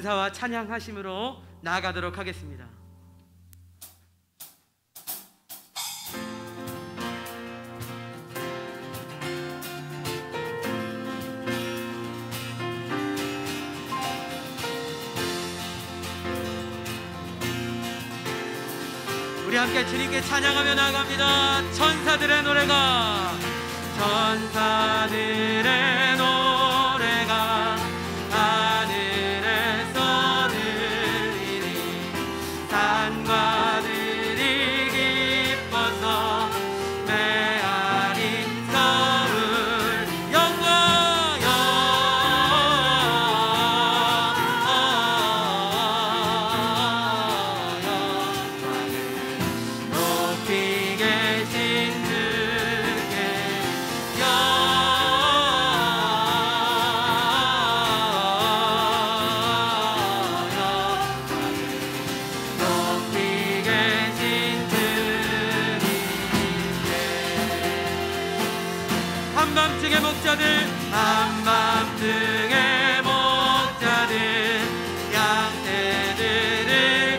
감사와 찬양하심으로 나아가도록 하겠습니다. 우리 함께 주님께 찬양하며 나아갑니다. 천사들의 노래가, 천사들의 노래가 하늘에서 들리니 산과 들이 기뻐서 메아린 서울 영광 높이 계신 한밤중의 목자들, 한밤중의 목자들 양떼들을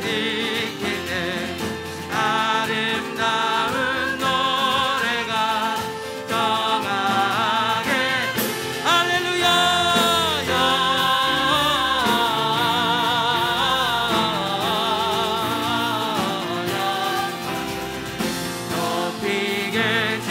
지킬 때 아름다운 노래가 정하게 할렐루야 높이 계신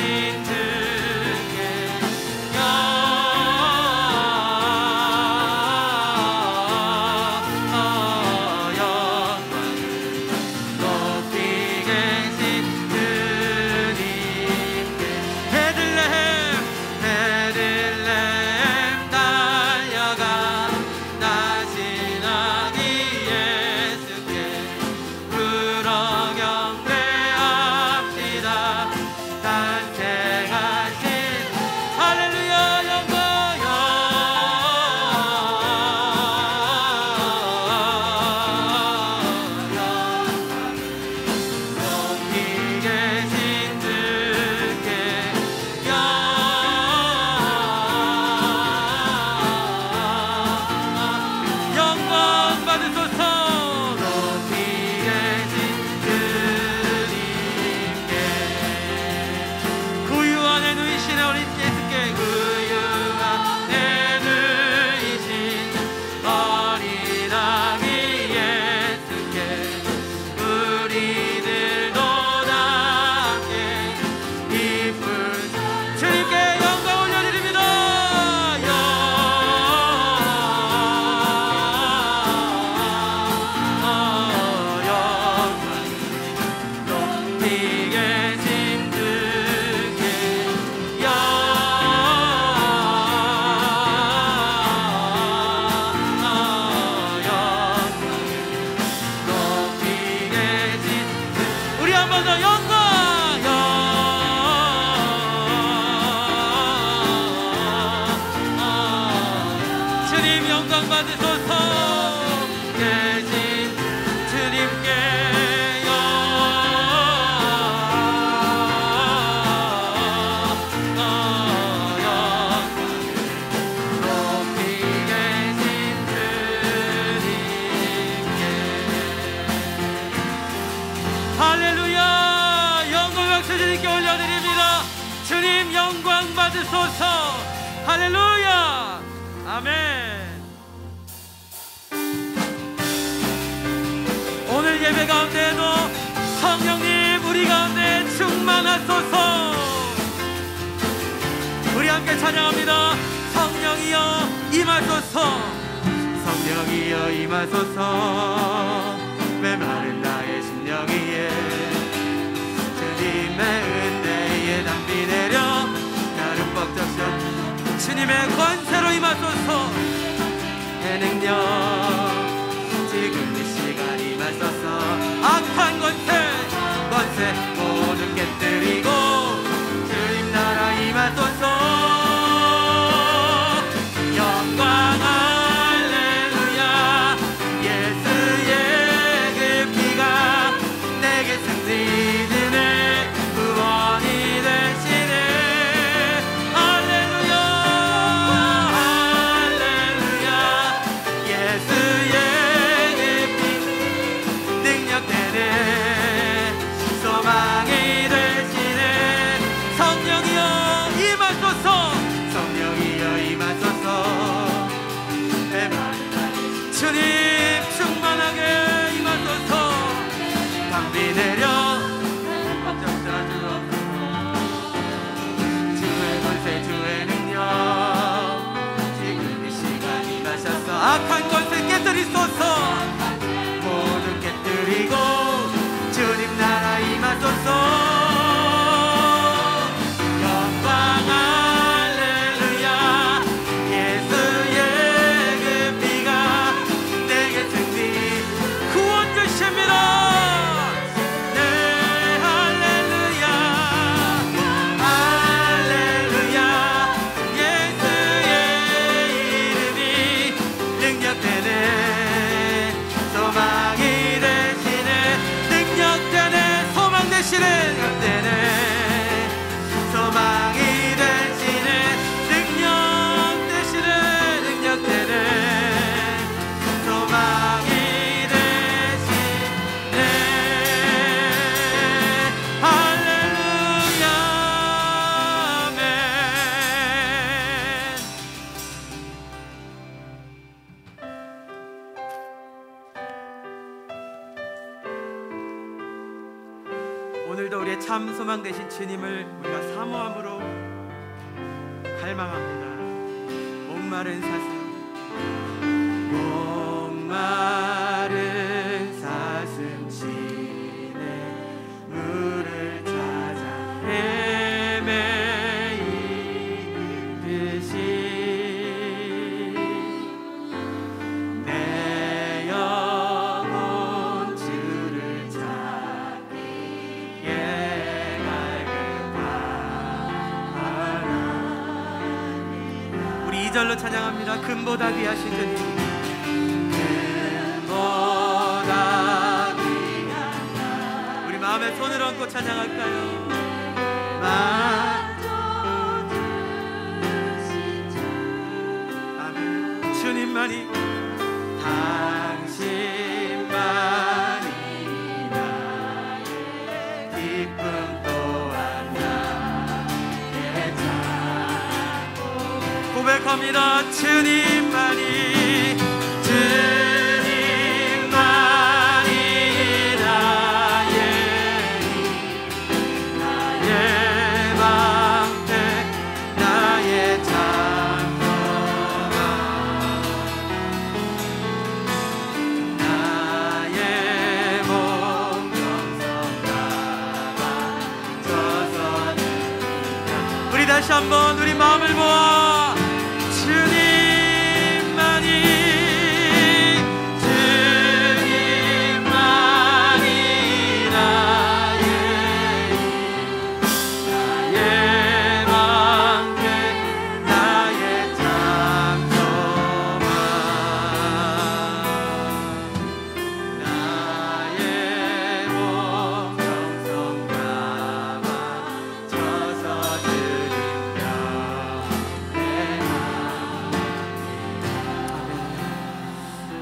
주님 영광 받으소서. 할렐루야. 아멘. 오늘 예배 가운데에도 성령님 우리 가운데 충만하소서. 우리 함께 찬양합니다. 성령이여 임하소서. 성령이여 임하소서. 메마른 나의 심령 위에 주님의 은혜의 담비 내려 나를 벅적셔. 주님의 권세로 임하소서. 의 능력 지금 이 시간 임하소서. 악한 권세 모든 깨뜨리고 주님 나라 임하소서. 영광 할렐루야. 예수의 그 피가 내게 승리는 구원이 되시네. 할렐루야 할렐루야. 예수 비 내려 걱정스러워 주의 권세 주의 능력 지금 이 시간 임하셔서 악한 권세 깨뜨리소서 모두 깨뜨리고 주님 나라 임하소서 오늘도 우리의 참 소망 되신 주님을 우리가 사모함으로 갈망합니다. 목마른 사슴 지내 물을 찾아 헤매이듯이 내 영혼 주를 찾기에 우리 2절로 찬양합니다. 금보다 귀하신 주님, 금보다 귀하다. 우리 마음에 손을 얹고 찬양할까요? 아멘. 주님만이 당신만이 나의 기쁨 또한 나의 참 고백합니다. 주님만이 방패 나의 장로가 나의 몸 정성가가 져서는 우리 다시 한번 우리 마음을 모아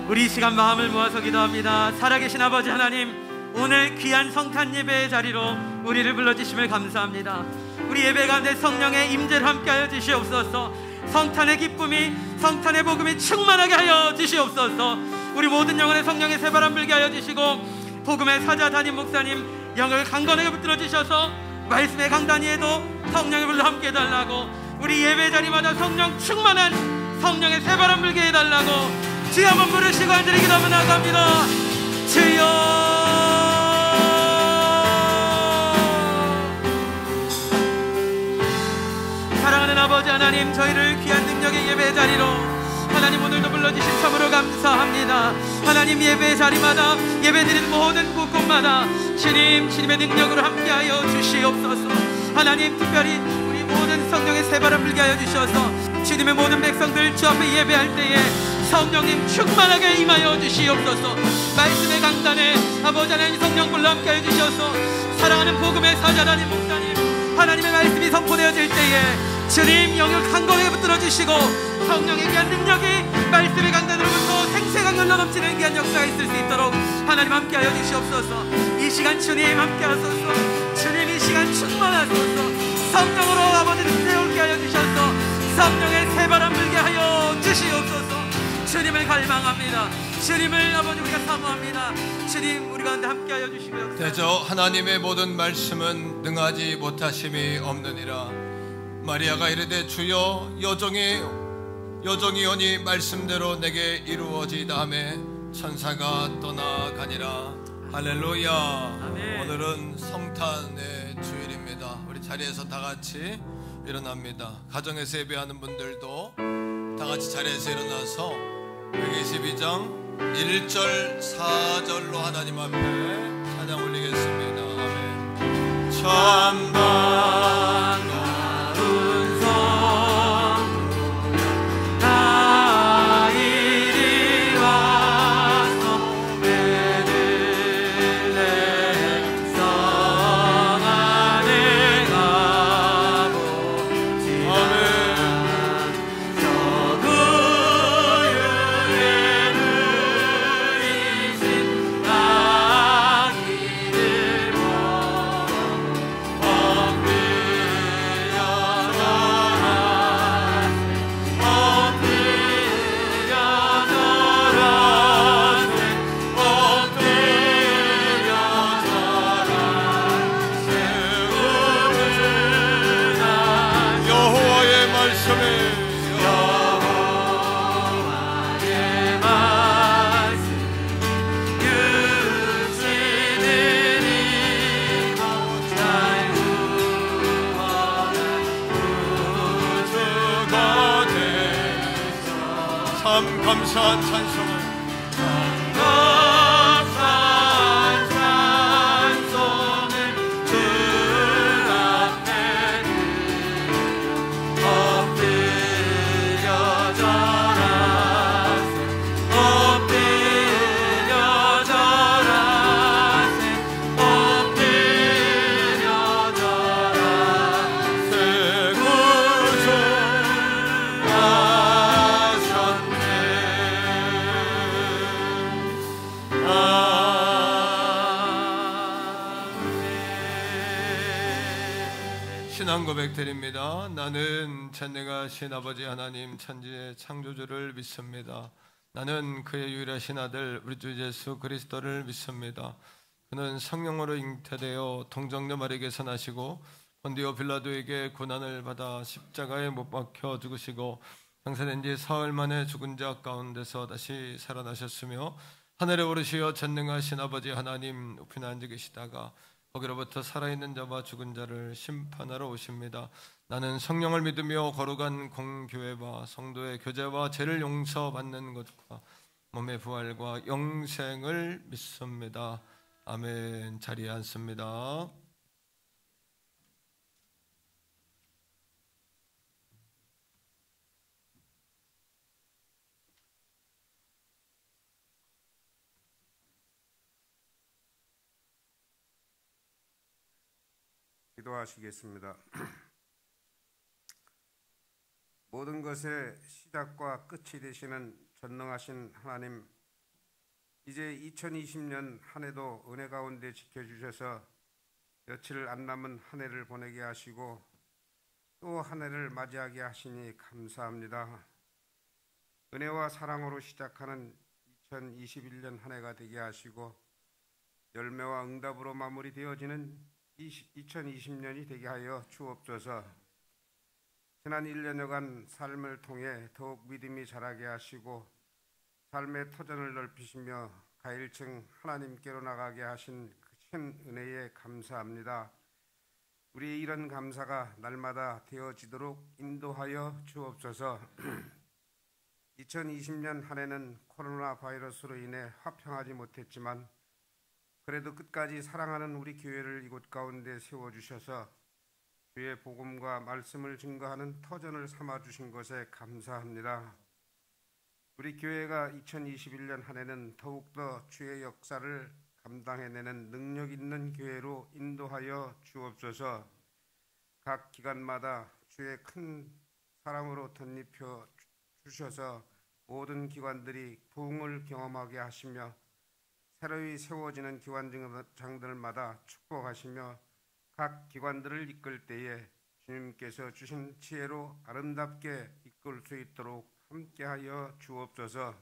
우리 이 시간 마음을 모아서 기도합니다. 살아계신 아버지 하나님, 오늘 귀한 성탄 예배의 자리로 우리를 불러주심을 감사합니다. 우리 예배 가운데 성령의 임재를 함께하여 주시옵소서. 성탄의 기쁨이, 성탄의 복음이 충만하게 하여 주시옵소서. 우리 모든 영혼의 성령의 새바람 불게 하여 주시고 복음의 사자 담임 목사님 영을 강건하게 붙들어 주셔서 말씀의 강단위에도 성령의 불로 함께 해달라고, 우리 예배 자리마다 성령 충만한 성령의 새바람 불게 해달라고 주여 한번 부르시고 간절히 기도하며 나아갑니다. 주여, 사랑하는 아버지 하나님, 저희를 귀한 능력의 예배 자리로 하나님 오늘도 불러주신 참으로 감사합니다. 하나님 예배 자리마다 예배드리는 모든 곳곳마다 주님의 능력으로 함께하여 주시옵소서. 하나님 특별히 우리 모든 성령의 새바람 불게 하여 주셔서 주님의 모든 백성들 주 앞에 예배할 때에 성령님 충만하게 임하여 주시옵소서. 말씀의 강단에 아버지 하나님 성령불로 함께하여 주셔서 사랑하는 복음의 사자라는 목사님 하나님의 말씀이 선포되어질 때에 주님 영역 강건하게 붙들어 주시고 성령의 귀한 능력이 말씀의 강단으로부터 생생강렬로 넘치는 귀한 역사가 있을 수 있도록 하나님 함께하여 주시옵소서. 이 시간 주님 함께하소서. 주님 이 시간 충만하소서. 성령으로 아버지를 세우게 하여 주셔서 성령의 새바람 불게 하여 주시옵소서. 주님을 갈망합니다. 주님을 아버지 우리가 사모합니다. 주님 우리 가운데 함께하여 주시고요. 대저 하나님의 모든 말씀은 능하지 못하심이 없느니라. 마리아가 이르되 주여 여종이 오니 말씀대로 내게 이루어지다 하매 천사가 떠나가니라. 할렐루야. 아멘. 오늘은 성탄의 주일입니다. 우리 자리에서 다 같이 일어납니다. 가정에서 예배하는 분들도 다 같이 자리에서 일어나서 122장 1절 4절로 하나님 앞에 찬양 올리겠습니다. 아멘. 참 반가운 성도 다 이리 와서 베들레헴 성 안에 가보지라. 저 구유에 누리신 아기를 보고 여호와의 말씀에 참 감사한 찬송을 주 앞에 엎드려 절하세 신앙 고백 드립니다. 나는 전능하신 아버지 하나님 천지의 창조주를 믿습니다. 나는 그의 유일하신 아들 우리 주 예수 그리스도를 믿습니다. 그는 성령으로 잉태되어 동정녀 마리에게서 나시고 본디오 빌라도에게 고난을 받아 십자가에 못 박혀 죽으시고 장사된 지 사흘 만에 죽은 자 가운데서 다시 살아나셨으며 하늘에 오르시어 전능하신 아버지 하나님 우편에 앉아 계시다가 거기로부터 살아있는 자와 죽은 자를 심판하러 오십니다. 나는 성령을 믿으며 거룩한 공교회와 성도의 교제와 죄를 용서받는 것과 몸의 부활과 영생을 믿습니다. 아멘. 자리에 앉습니다. 기도하시겠습니다. 모든 것의 시작과 끝이 되시는 전능하신 하나님, 이제 2020년 한 해도 은혜 가운데 지켜주셔서 며칠 안 남은 한 해를 보내게 하시고 또 한 해를 맞이하게 하시니 감사합니다. 은혜와 사랑으로 시작하는 2021년 한 해가 되게 하시고 열매와 응답으로 마무리되어지는 2020년이 되게 하여 주옵소서. 지난 1년여간 삶을 통해 더욱 믿음이 자라게 하시고 삶의 터전을 넓히시며 가일층 하나님께로 나가게 하신 큰 은혜에 감사합니다. 우리의 이런 감사가 날마다 되어지도록 인도하여 주옵소서. 2020년 한 해는 코로나 바이러스로 인해 화평하지 못했지만 그래도 끝까지 사랑하는 우리 교회를 이곳 가운데 세워주셔서 주의 복음과 말씀을 증거하는 터전을 삼아주신 것에 감사합니다. 우리 교회가 2021년 한 해는 더욱더 주의 역사를 감당해내는 능력 있는 교회로 인도하여 주옵소서. 각 기관마다 주의 큰 사랑으로 덧입혀 주셔서 모든 기관들이 부흥을 경험하게 하시며 새로이 세워지는 기관장들마다 축복하시며 각 기관들을 이끌 때에 주님께서 주신 지혜로 아름답게 이끌 수 있도록 함께하여 주옵소서.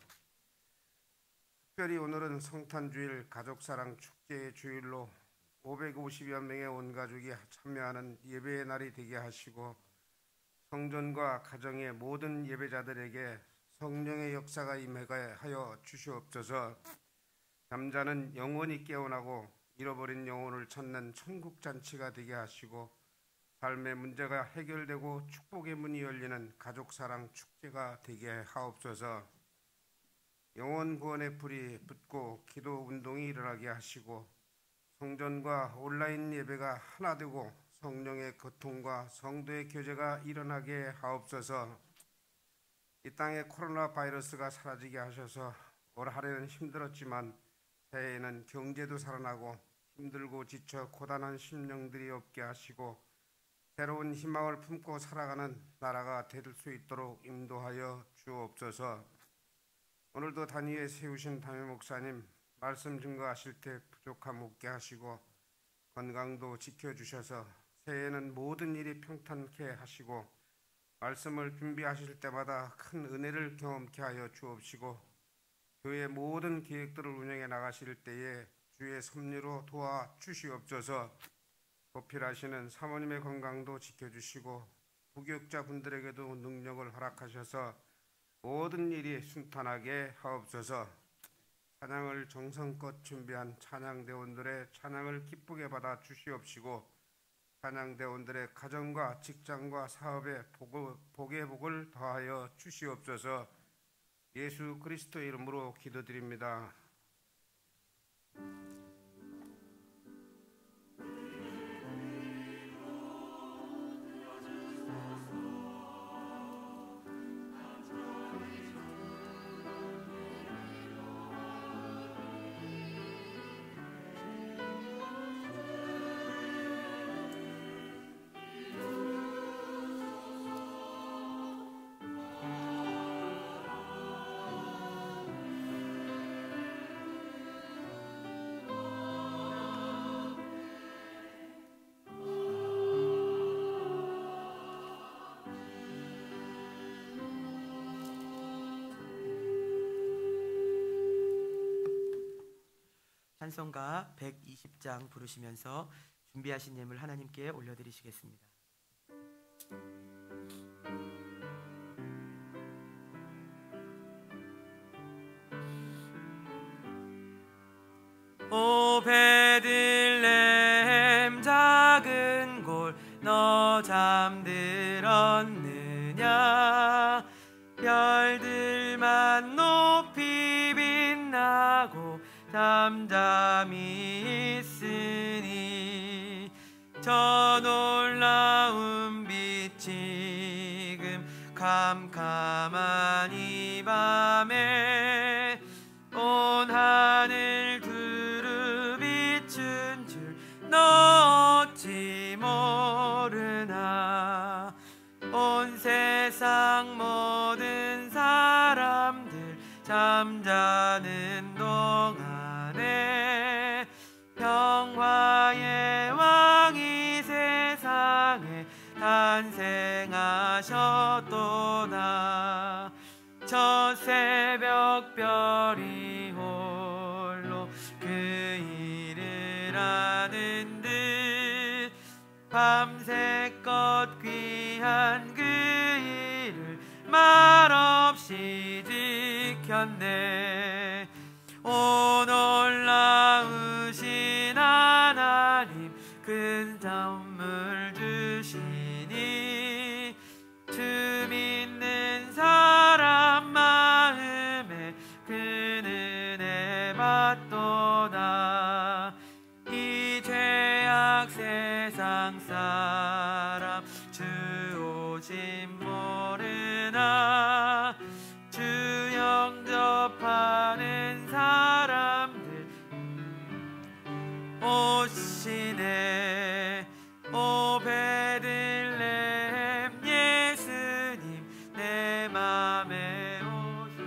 특별히 오늘은 성탄주일 가족사랑 축제의 주일로 550여 명의 온 가족이 참여하는 예배의 날이 되게 하시고 성전과 가정의 모든 예배자들에게 성령의 역사가 임하게 하여 주시옵소서. 잠자는 영혼이 깨어나고 잃어버린 영혼을 찾는 천국 잔치가 되게 하시고 삶의 문제가 해결되고 축복의 문이 열리는 가족사랑 축제가 되게 하옵소서. 영혼 구원의 불이 붙고 기도 운동이 일어나게 하시고 성전과 온라인 예배가 하나 되고 성령의 교통과 성도의 교제가 일어나게 하옵소서. 이 땅에 코로나 바이러스가 사라지게 하셔서 올 한해는 힘들었지만 새해에는 경제도 살아나고 힘들고 지쳐 고단한 심령들이 없게 하시고 새로운 희망을 품고 살아가는 나라가 될 수 있도록 인도하여 주옵소서. 오늘도 단위에 세우신 담임 목사님 말씀 증거하실 때 부족함 없게 하시고 건강도 지켜주셔서 새해에는 모든 일이 평탄케 하시고 말씀을 준비하실 때마다 큰 은혜를 경험케 하여 주옵시고 교회 모든 계획들을 운영해 나가실 때에 주의 섭리로 도와 주시옵소서. 보필하시는 사모님의 건강도 지켜주시고 부교육자분들에게도 능력을 허락하셔서 모든 일이 순탄하게 하옵소서. 찬양을 정성껏 준비한 찬양대원들의 찬양을 기쁘게 받아 주시옵시고 찬양대원들의 가정과 직장과 사업에 복의 복을 더하여 주시옵소서. 예수 그리스도의 이름으로 기도드립니다. 찬송가 120장 부르시면서 준비하신 예물 하나님께 올려드리시겠습니다. 오 베들레헴 작은 골 너 잠들었느냐. 별들만 높이 빛나고 잠잠히 있으니 저 놀라운 빛 지금 캄캄한 이 밤에 온 하늘 두루 비춘 줄 너 어찌 모르나. 온 세상 모든 사람들 잠자는 동안에 평화의 왕이 세상에 탄생하셨도다. 저 새벽별이 홀로 그 일을 아는 듯 밤새껏 귀한 그 일을 말없이 지켰네. 오 놀라우신 하나님 큰 선물 주시니 주 믿는 사람 마음에 큰 은혜 받도다. 이 죄악 세상 사람 주 오심 모르나. 주 영접하는 사람들 오시네. 오 베들레헴 예수님 내 맘에 오소서.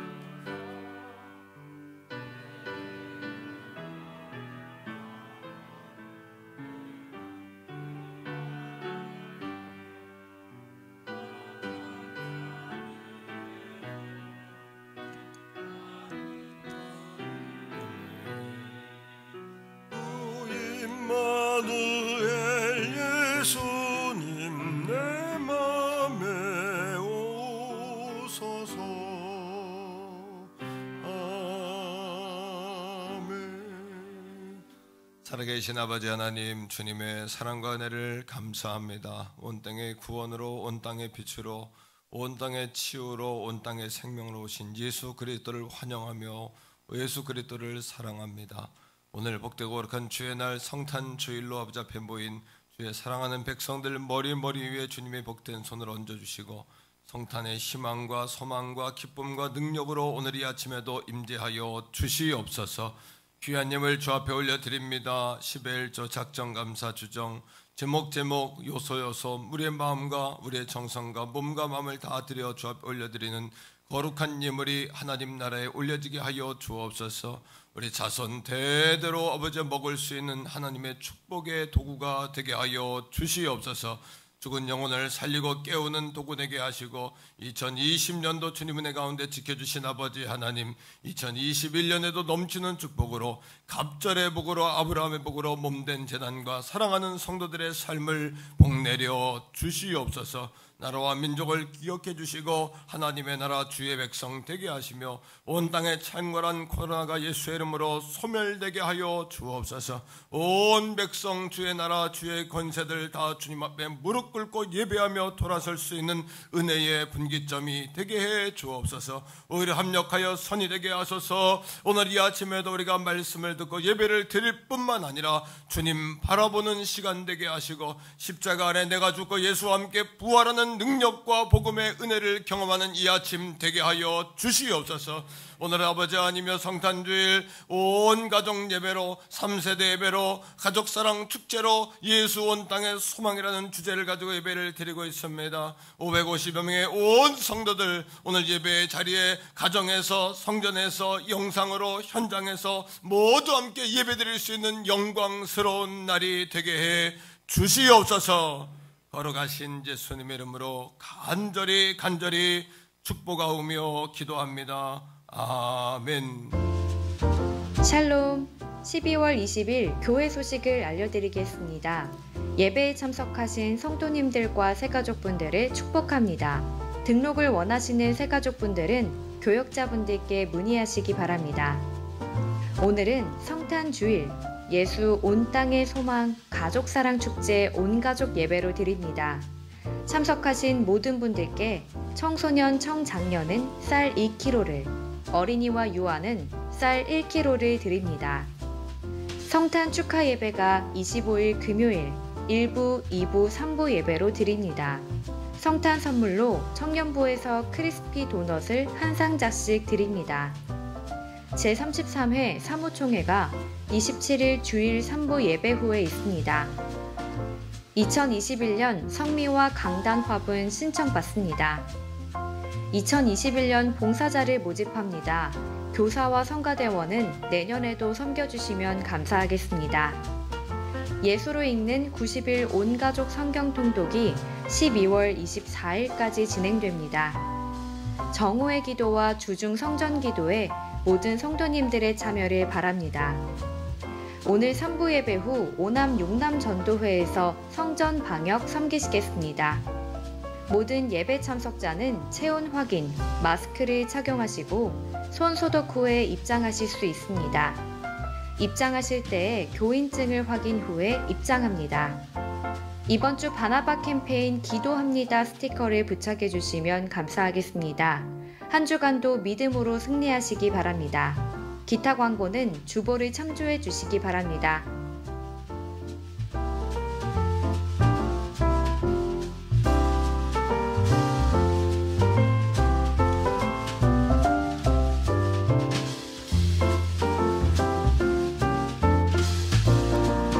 살아계신 아버지 하나님, 주님의 사랑과 은혜를 감사합니다. 온 땅의 구원으로, 온 땅의 빛으로, 온 땅의 치유로, 온 땅의 생명으로 오신 예수 그리스도를 환영하며 예수 그리스도를 사랑합니다. 오늘 복되고 거룩한 주의 날 성탄 주일로 아버지 앞에 모인 주의 사랑하는 백성들 머리 위에 주님의 복된 손을 얹어주시고 성탄의 희망과 소망과 기쁨과 능력으로 오늘 이 아침에도 임재하여 주시옵소서. 귀한 예물 주 앞에 올려드립니다. 11조 작정감사 주정 제목 요소 우리의 마음과 우리의 정성과 몸과 마음을 다 드려 주 앞에 올려드리는 거룩한 예물이 하나님 나라에 올려지게 하여 주옵소서. 우리 자손 대대로 아버지 먹을 수 있는 하나님의 축복의 도구가 되게 하여 주시옵소서. 죽은 영혼을 살리고 깨우는 도구 되게 하시고 2020년도 주님 은혜 가운데 지켜주신 아버지 하나님, 2021년에도 넘치는 축복으로 갑절의 복으로 아브라함의 복으로 몸된 재단과 사랑하는 성도들의 삶을 복내려 주시옵소서. 나라와 민족을 기억해 주시고 하나님의 나라 주의 백성 되게 하시며 온 땅에 창궐한 코로나가 예수의 이름으로 소멸되게 하여 주옵소서. 온 백성 주의 나라 주의 권세들 다 주님 앞에 무릎 꿇고 예배하며 돌아설 수 있는 은혜의 분기점이 되게 해 주옵소서. 오히려 합력하여 선이 되게 하소서. 오늘 이 아침에도 우리가 말씀을 듣고 예배를 드릴 뿐만 아니라 주님 바라보는 시간 되게 하시고 십자가 안에 내가 죽고 예수와 함께 부활하는 능력과 복음의 은혜를 경험하는 이 아침 되게 하여 주시옵소서. 오늘 아버지 하나님이여 성탄주일 온 가족 예배로 3세대 예배로 가족사랑 축제로 예수 온 땅의 소망이라는 주제를 가지고 예배를 드리고 있습니다. 550여 명의 온 성도들 오늘 예배의 자리에 가정에서 성전에서 영상으로 현장에서 모두 함께 예배드릴 수 있는 영광스러운 날이 되게 해 주시옵소서. 걸어가신 예수님의 이름으로 간절히 축복하오며 기도합니다. 아멘. 샬롬. 12월 20일 교회 소식을 알려드리겠습니다. 예배에 참석하신 성도님들과 새가족분들을 축복합니다. 등록을 원하시는 새가족분들은 교역자분들께 문의하시기 바랍니다. 오늘은 성탄주일 예수 온 땅의 소망 가족사랑 축제 온가족 예배로 드립니다. 참석하신 모든 분들께 청소년 청장년은 쌀 2kg를, 어린이와 유아는 쌀 1kg를 드립니다. 성탄 축하 예배가 25일 금요일 1부, 2부, 3부 예배로 드립니다. 성탄 선물로 청년부에서 크리스피 도넛을 한 상자씩 드립니다. 제33회 사무총회가 27일 주일 3부 예배 후에 있습니다. 2021년 성미와 강단 화분 신청받습니다. 2021년 봉사자를 모집합니다. 교사와 성가대원은 내년에도 섬겨주시면 감사하겠습니다. 예수로 읽는 90일 온가족 성경 통독이 12월 24일까지 진행됩니다. 정오의 기도와 주중 성전 기도에 모든 성도님들의 참여를 바랍니다. 오늘 3부 예배 후 오남 용남 전도회에서 성전 방역 섬기시겠습니다. 모든 예배 참석자는 체온 확인, 마스크를 착용하시고 손 소독 후에 입장하실 수 있습니다. 입장하실 때 교인증을 확인 후에 입장합니다. 이번 주 바나바 캠페인 기도합니다 스티커를 부착해 주시면 감사하겠습니다. 한 주간도 믿음으로 승리하시기 바랍니다. 기타 광고는 주보를 참조해 주시기 바랍니다.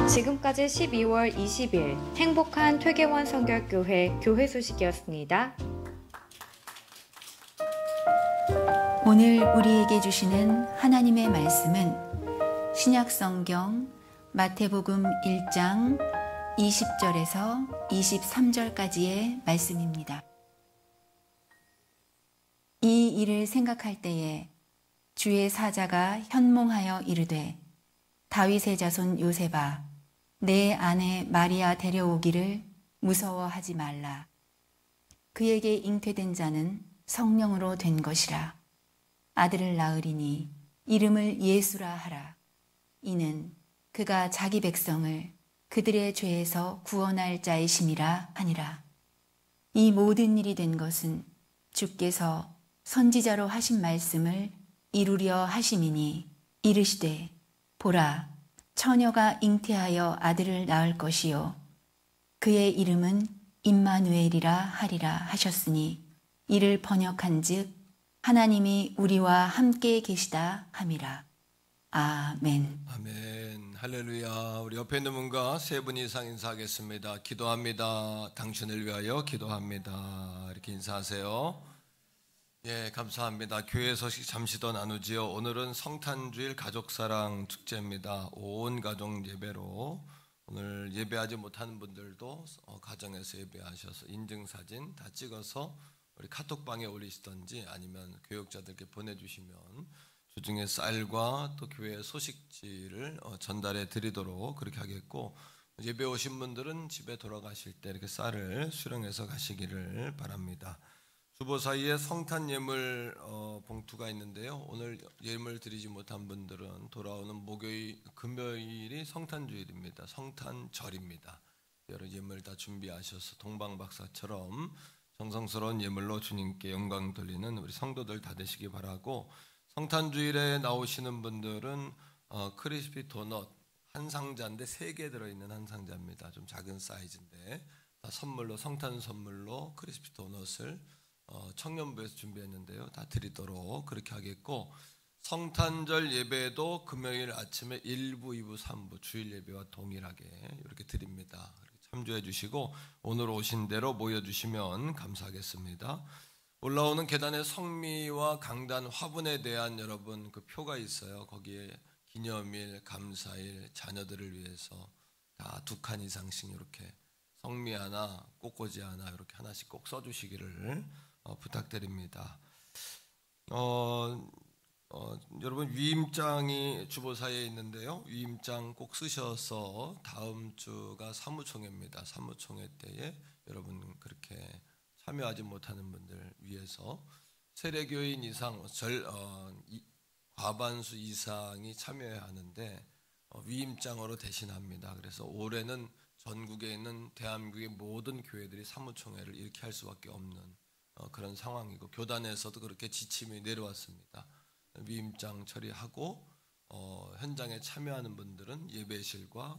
지금까지 12월 20일 행복한 퇴계원 성결교회 교회 소식이었습니다. 오늘 우리에게 주시는 하나님의 말씀은 신약성경 마태복음 1장 20절에서 23절까지의 말씀입니다. 이 일을 생각할 때에 주의 사자가 현몽하여 이르되 다윗의 자손 요셉아 내 아내 마리아 데려오기를 무서워하지 말라. 그에게 잉태된 자는 성령으로 된 것이라. 아들을 낳으리니 이름을 예수라 하라. 이는 그가 자기 백성을 그들의 죄에서 구원할 자이심이라 하니라. 이 모든 일이 된 것은 주께서 선지자로 하신 말씀을 이루려 하심이니 이르시되 보라 처녀가 잉태하여 아들을 낳을 것이요 그의 이름은 임마누엘이라 하리라 하셨으니 이를 번역한즉 하나님이 우리와 함께 계시다 함이라. 아멘. 아멘. 할렐루야. 우리 옆에 있는 분과 세 분 이상 인사하겠습니다. 기도합니다. 당신을 위하여 기도합니다. 이렇게 인사하세요. 예, 감사합니다. 교회 소식 잠시 더 나누지요. 오늘은 성탄주일 가족사랑 축제입니다. 온 가족 예배로 오늘 예배하지 못하는 분들도 가정에서 예배하셔서 인증사진 다 찍어서 우리 카톡방에 올리시던지 아니면 교육자들께 보내주시면 주중에 쌀과 또 교회 소식지를 전달해 드리도록 그렇게 하겠고, 예배 오신 분들은 집에 돌아가실 때 이렇게 쌀을 수령해서 가시기를 바랍니다. 주보 사이에 성탄 예물 봉투가 있는데요. 오늘 예물 드리지 못한 분들은 돌아오는 목요일, 금요일이 성탄주일입니다. 성탄절입니다. 여러 예물 다 준비하셔서 동방박사처럼 정성스러운 예물로 주님께 영광 돌리는 우리 성도들 다 되시기 바라고, 성탄주일에 나오시는 분들은 크리스피 도넛 한 상자인데 3개 들어있는 한 상자입니다. 좀 작은 사이즈인데 다 선물로, 성탄 선물로 크리스피 도넛을 청년부에서 준비했는데요. 다 드리도록 그렇게 하겠고, 성탄절 예배도 금요일 아침에 1부, 2부, 3부 주일 예배와 동일하게 이렇게 드립니다. 참조해 주시고 오늘 오신 대로 모여주시면 감사하겠습니다. 올라오는 계단의 성미와 강단 화분에 대한 여러분 그 표가 있어요. 거기에 기념일, 감사일, 자녀들을 위해서 다 2칸 이상씩 이렇게 성미 하나, 꽃꽂이 하나 이렇게 하나씩 꼭 써주시기를 부탁드립니다. 여러분 위임장이 주보사에 있는데요. 위임장 꼭 쓰셔서 다음 주가 사무총회입니다. 사무총회 때에 여러분 그렇게 참여하지 못하는 분들 위해서 세례교인 이상 과반수 이상이 참여해야 하는데 위임장으로 대신합니다. 그래서 올해는 전국에 있는 대한민국의 모든 교회들이 사무총회를 이렇게 할 수밖에 없는 그런 상황이고, 교단에서도 그렇게 지침이 내려왔습니다. 위임장 처리하고 현장에 참여하는 분들은 예배실과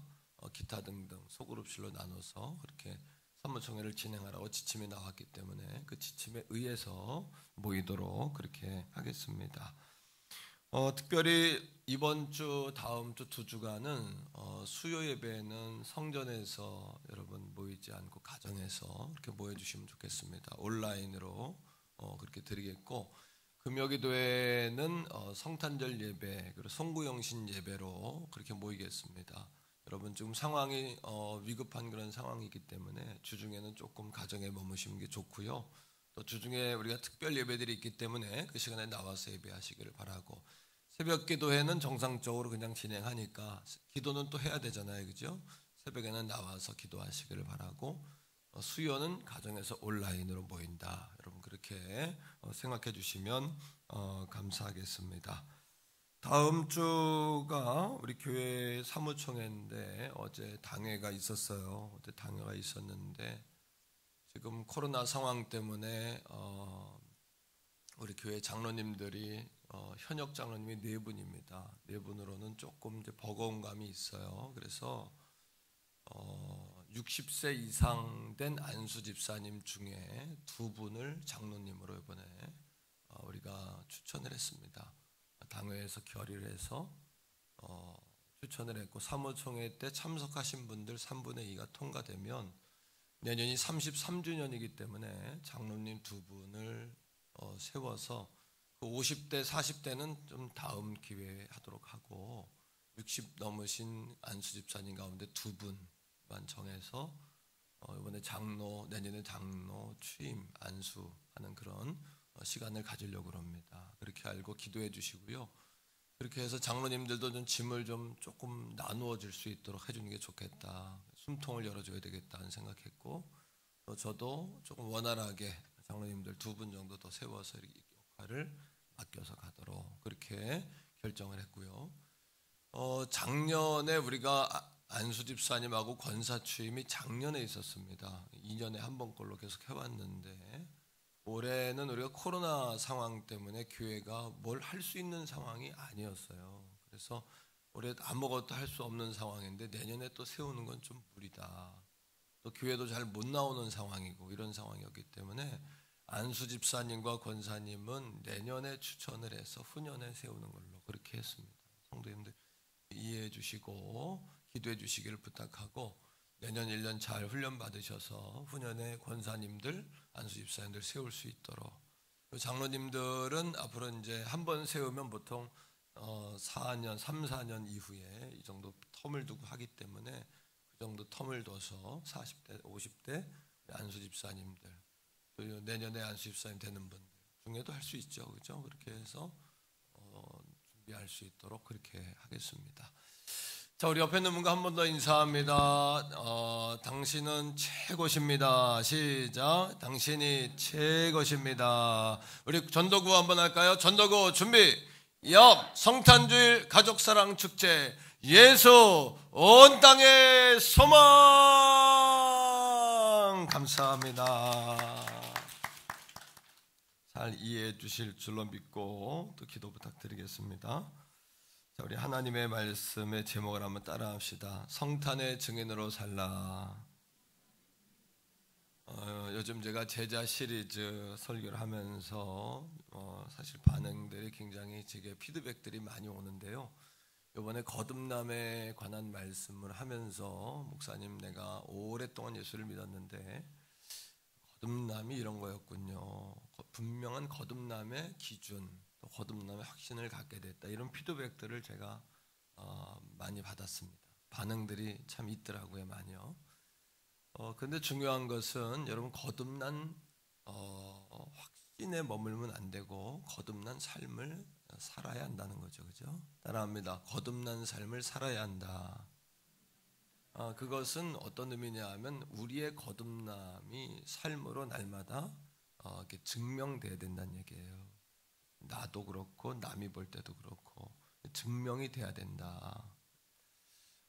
기타 등등 소그룹실로 나눠서 그렇게 사무총회를 진행하라고 지침이 나왔기 때문에 그 지침에 의해서 모이도록 그렇게 하겠습니다. 특별히 이번 주, 다음 주 2주간은 수요 예배는 성전에서 여러분 모이지 않고 가정에서 이렇게 모여주시면 좋겠습니다. 온라인으로 그렇게 드리겠고, 금요기도회는 성탄절 예배 그리고 송구영신 예배로 그렇게 모이겠습니다. 여러분 지금 상황이 위급한 그런 상황이기 때문에 주중에는 조금 가정에 머무시는 게 좋고요. 또 주중에 우리가 특별 예배들이 있기 때문에 그 시간에 나와서 예배하시기를 바라고, 새벽 기도회는 정상적으로 그냥 진행하니까 기도는 또 해야 되잖아요, 그죠? 새벽에는 나와서 기도하시기를 바라고, 수요는 가정에서 온라인으로 모인다. 여러분 그렇게 생각해 주시면 감사하겠습니다. 다음 주가 우리 교회 사무총회인데 어제 당회가 있었어요. 어제 당회가 있었는데 지금 코로나 상황 때문에 우리 교회 장로님들이 현역 장로님이 4분입니다. 4분으로는 조금 이제 버거운 감이 있어요. 그래서 60세 이상 된 안수 집사님 중에 2분을 장로님으로 이번에 우리가 추천을 했습니다. 당회에서 결의를 해서 추천을 했고, 사무총회 때 참석하신 분들 3분의 2가 통과되면 내년이 33주년이기 때문에 장로님 2분을 세워서 그 50대 40대는 좀 다음 기회에 하도록 하고, 60 넘으신 안수 집사님 가운데 2분만 정해서 이번에 장로, 내년에 장로 취임 안수하는 그런 시간을 가지려고 합니다. 그렇게 알고 기도해 주시고요. 그렇게 해서 장로님들도 좀 짐을 좀 조금 나누어 줄 수 있도록 해주는 게 좋겠다. 숨통을 열어줘야 되겠다는 생각했고, 또 저도 조금 원활하게 장로님들 2분 정도 더 세워서 이 역할을 맡겨서 가도록 그렇게 결정을 했고요. 작년에 우리가 안수 집사님하고 권사 취임이 작년에 있었습니다. 2년에 한 번꼴로 계속 해왔는데 올해는 우리가 코로나 상황 때문에 교회가 뭘 할 수 있는 상황이 아니었어요. 그래서 올해 아무것도 할 수 없는 상황인데 내년에 또 세우는 건 좀 무리다. 또 교회도 잘 못 나오는 상황이고 이런 상황이었기 때문에 안수 집사님과 권사님은 내년에 추천을 해서 후년에 세우는 걸로 그렇게 했습니다. 성도님들 이해해 주시고 기도해 주시기를 부탁하고 내년 1년 잘 훈련 받으셔서 후년에 권사님들, 안수 집사님들 세울 수 있도록. 장로님들은 앞으로 이제 한 번 세우면 보통 4년, 3, 4년 이후에 이 정도 텀을 두고 하기 때문에 그 정도 텀을 둬서 40대, 50대 안수 집사님들 또 내년에 안수 집사님 되는 분들 중에도 할 수 있죠, 그렇죠? 그렇게 해서 준비할 수 있도록 그렇게 하겠습니다. 자, 우리 옆에 있는 분과 한 번 더 인사합니다. 당신은 최고십니다. 시작. 당신이 최고십니다. 우리 전도구 한번 할까요? 전도구 준비. 옆 성탄주일 가족사랑 축제 예수 온 땅의 소망. 감사합니다. 잘 이해해 주실 줄로 믿고 또 기도 부탁드리겠습니다. 자, 우리 하나님의 말씀의 제목을 한번 따라합시다. 성탄의 증인으로 살라. 요즘 제가 제자 시리즈 설교를 하면서 사실 반응들이 굉장히 제게 피드백들이 많이 오는데요. 이번에 거듭남에 관한 말씀을 하면서 목사님 내가 오랫동안 예수를 믿었는데 거듭남이 이런 거였군요. 분명한 거듭남의 기준, 또 거듭남의 확신을 갖게 됐다. 이런 피드백들을 제가 많이 받았습니다. 반응들이 참 있더라고요, 많이요. 근데 중요한 것은 여러분 거듭난 확신에 머물면 안 되고 거듭난 삶을 살아야 한다는 거죠, 그죠? 따라합니다. 거듭난 삶을 살아야 한다. 그것은 어떤 의미냐 하면 우리의 거듭남이 삶으로 날마다 이렇게 증명돼야 된다는 얘기예요. 나도 그렇고 남이 볼 때도 그렇고 증명이 돼야 된다.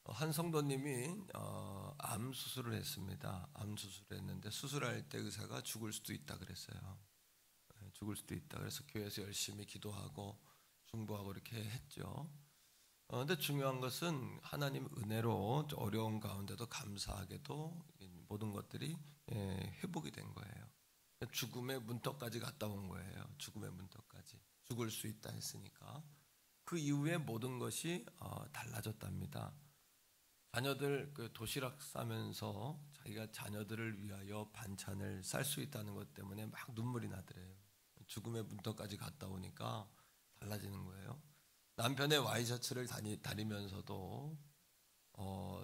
한 성도님이 암 수술을 했습니다. 암 수술을 했는데 수술할 때 의사가 죽을 수도 있다 그랬어요. 죽을 수도 있다. 그래서 교회에서 열심히 기도하고 중보하고 이렇게 했죠. 그런데 중요한 것은 하나님 은혜로 어려운 가운데도 감사하게도 모든 것들이 회복이 된 거예요. 죽음의 문턱까지 갔다 온 거예요. 죽음의 문턱까지. 죽을 수 있다 했으니까. 그 이후에 모든 것이 달라졌답니다. 자녀들 도시락 싸면서 자기가 자녀들을 위하여 반찬을 쌀 수 있다는 것 때문에 막 눈물이 나더래요. 죽음의 문턱까지 갔다 오니까 달라지는 거예요. 남편의 와이셔츠를 다니면서도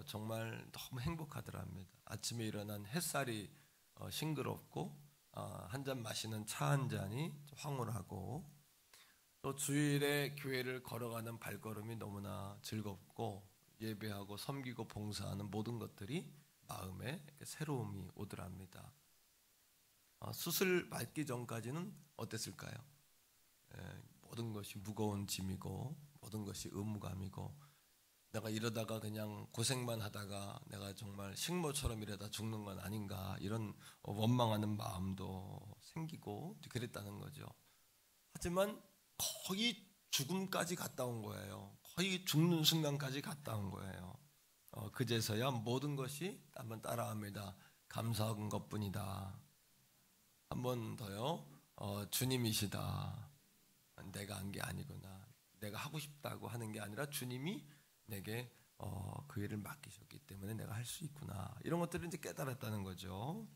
정말 너무 행복하더랍니다. 아침에 일어난 햇살이 싱그럽고 한 잔 마시는 차 한 잔이 황홀하고 또 주일에 교회를 걸어가는 발걸음이 너무나 즐겁고 예배하고 섬기고 봉사하는 모든 것들이 마음에 새로움이 오더랍니다. 수술 받기 전까지는 어땠을까요? 모든 것이 무거운 짐이고 모든 것이 의무감이고 내가 이러다가 그냥 고생만 하다가 내가 정말 식모처럼 이러다 죽는 건 아닌가 이런 원망하는 마음도 생기고 그랬다는 거죠. 하지만 거의 죽음까지 갔다 온 거예요. 거의 죽는 순간까지 갔다 온 거예요. 그제서야 모든 것이 한번 따라합니다. 감사한 것뿐이다. 한 번 더요. 주님이시다. 내가 한 게 아니구나. 내가 하고 싶다고 하는 게 아니라 주님이 내게 그 일을 맡기셨기 때문에 내가 할 수 있구나. 이런 것들을 이제 깨달았다는 거죠.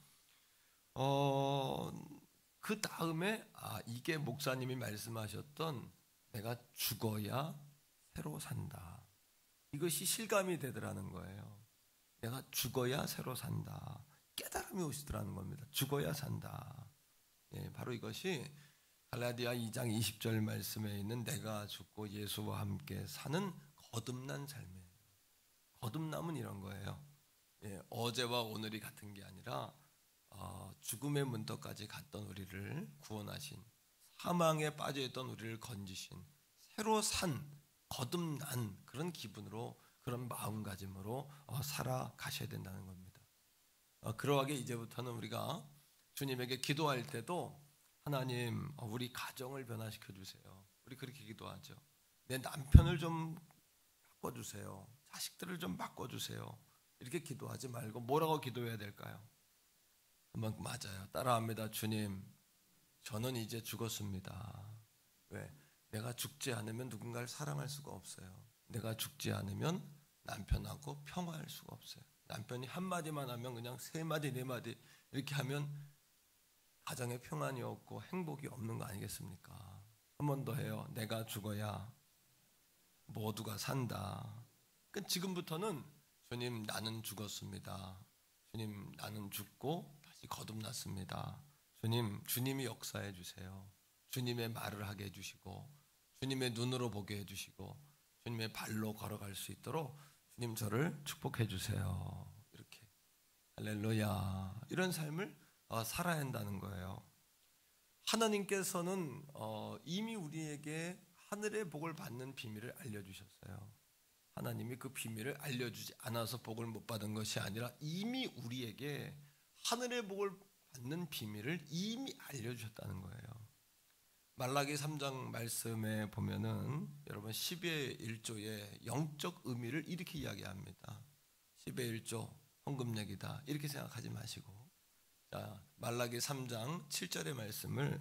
그 다음에 이게 목사님이 말씀하셨던 내가 죽어야 새로 산다. 이것이 실감이 되더라는 거예요. 내가 죽어야 새로 산다. 깨달음이 오시더라는 겁니다. 죽어야 산다. 바로 이것이 갈라디아 2장 20절 말씀에 있는 내가 죽고 예수와 함께 사는 거듭난 삶이에요. 거듭남은 이런 거예요. 어제와 오늘이 같은 게 아니라 죽음의 문턱까지 갔던 우리를 구원하신, 사망에 빠져있던 우리를 건지신, 새로 산 거듭난 그런 기분으로, 그런 마음가짐으로 살아가셔야 된다는 겁니다. 그러하게 이제부터는 우리가 주님에게 기도할 때도 하나님, 우리 가정을 변화시켜 주세요. 우리 그렇게 기도하죠. 내 남편을 좀 바꿔주세요. 자식들을 좀 바꿔주세요. 이렇게 기도하지 말고 뭐라고 기도해야 될까요? 한번 맞아요. 따라합니다. 주님, 저는 이제 죽었습니다. 왜? 내가 죽지 않으면 누군가를 사랑할 수가 없어요. 내가 죽지 않으면 남편하고 평화할 수가 없어요. 남편이 한마디만 하면 그냥 3마디 4마디 이렇게 하면 가정에 평안이 없고 행복이 없는 거 아니겠습니까? 한 번 더 해요. 내가 죽어야 모두가 산다. 그러니까 지금부터는 주님, 나는 죽었습니다. 주님, 나는 죽고 다시 거듭났습니다. 주님, 주님이 역사해 주세요. 주님의 말을 하게 해주시고, 주님의 눈으로 보게 해주시고, 주님의 발로 걸어갈 수 있도록 주님 저를 축복해 주세요. 이렇게 할렐루야, 이런 삶을 살아야 한다는 거예요. 하나님께서는 이미 우리에게 하늘의 복을 받는 비밀을 알려주셨어요. 하나님이 그 비밀을 알려주지 않아서 복을 못 받은 것이 아니라 이미 우리에게 하늘의 복을 받는 비밀을 이미 알려주셨다는 거예요. 말라기 3장 말씀에 보면은 여러분 10의 1조의 영적 의미를 이렇게 이야기합니다. 10의 1조 헌금내기다 이렇게 생각하지 마시고, 자, 말라기 3장 7절의 말씀을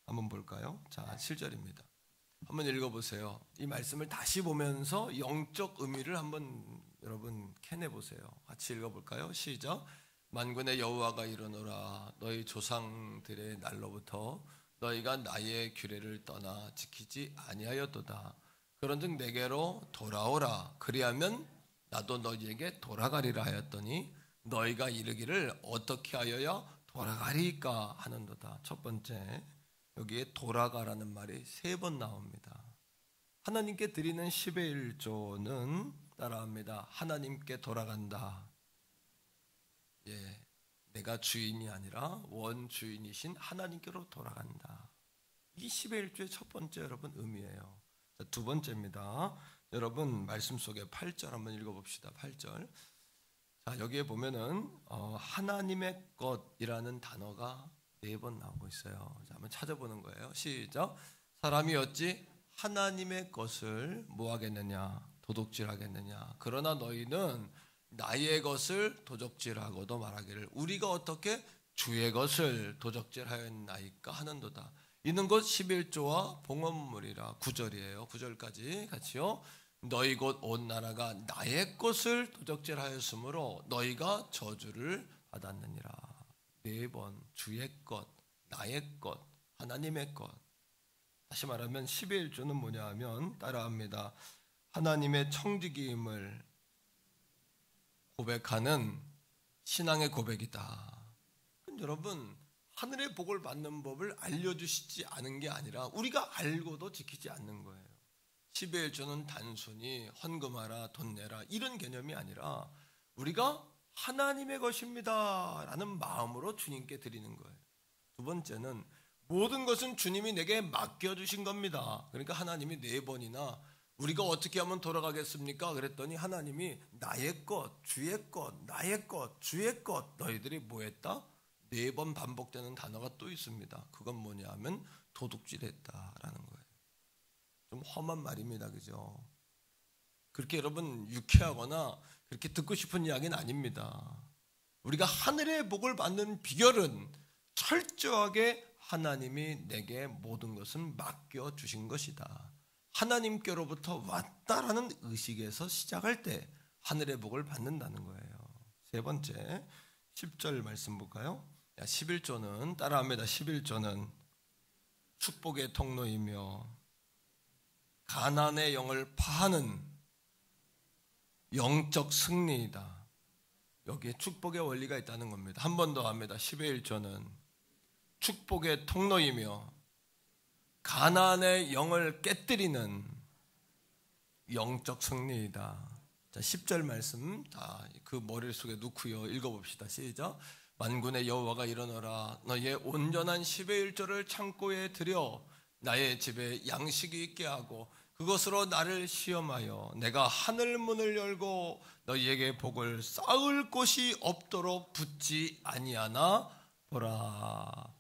한번 볼까요? 자, 7절입니다. 한번 읽어보세요. 이 말씀을 다시 보면서 영적 의미를 한번 여러분 캐내보세요. 같이 읽어볼까요? 시작. 만군의 여호와가 이르노라. 너희 조상들의 날로부터 너희가 나의 규례를 떠나 지키지 아니하였도다. 그런즉 내게로 돌아오라. 그리하면 나도 너희에게 돌아가리라 하였더니 너희가 이르기를 어떻게 하여야 돌아가리까 하는도다. 첫 번째, 여기에 돌아가라는 말이 3번 나옵니다. 하나님께 드리는 10의 1조는 따라합니다. 하나님께 돌아간다. 예, 내가 주인이 아니라 원주인이신 하나님께로 돌아간다. 이 10의 1조의 첫 번째 여러분 의미예요. 자, 두 번째입니다. 여러분 말씀 속에 8절 한번 읽어봅시다. 8절. 자, 여기에 보면은 하나님의 것이라는 단어가 4번 나오고 있어요. 자, 한번 찾아보는 거예요. 시작. 사람이 어찌 하나님의 것을 뭐 하겠느냐? 도둑질하겠느냐? 그러나 너희는 나의 것을 도적질하고도 말하기를 우리가 어떻게 주의 것을 도적질하였나이까 하는도다. 이는 곧 11조와 봉헌물이라. 9절이에요. 9절까지 같이요. 너희 곧 온 나라가 나의 것을 도적질하였으므로 너희가 저주를 받았느니라. 4번 주의 것, 나의 것, 하나님의 것. 다시 말하면 10의 1조는 뭐냐 하면 따라합니다. 하나님의 청지기임을 고백하는 신앙의 고백이다. 그럼 여러분 하늘의 복을 받는 법을 알려주시지 않은 게 아니라 우리가 알고도 지키지 않는 거예요. 10의 1조는 단순히 헌금하라, 돈 내라 이런 개념이 아니라 우리가 하나님의 것입니다 라는 마음으로 주님께 드리는 거예요. 두 번째는 모든 것은 주님이 내게 맡겨주신 겁니다. 그러니까 하나님이 4번이나 우리가 어떻게 하면 돌아가겠습니까? 그랬더니 하나님이 나의 것, 주의 것, 나의 것, 주의 것. 너희들이 뭐 했다? 4번 반복되는 단어가 또 있습니다. 그건 뭐냐 하면 도둑질했다라는 거예요. 좀 험한 말입니다. 그죠? 그렇게 여러분 유쾌하거나 그렇게 듣고 싶은 이야기는 아닙니다. 우리가 하늘의 복을 받는 비결은 철저하게 하나님이 내게 모든 것은 맡겨주신 것이다. 하나님께로부터 왔다라는 의식에서 시작할 때 하늘의 복을 받는다는 거예요. 세 번째 10절 말씀 볼까요? 11조는 따라합니다. 11조는 축복의 통로이며 가난의 영을 파하는 영적 승리이다. 여기에 축복의 원리가 있다는 겁니다. 한 번 더 합니다. 10의 1조는 축복의 통로이며 가난의 영을 깨뜨리는 영적 승리이다. 자, 10절 말씀 다 그 머릿속에 넣고요. 읽어봅시다. 시작. 만군의 여호와가 이르노라. 너희의 온전한 10의 1조를 창고에 들여 나의 집에 양식이 있게 하고 그것으로 나를 시험하여 내가 하늘 문을 열고 너희에게 복을 쌓을 곳이 없도록 붙지 아니하나 보라.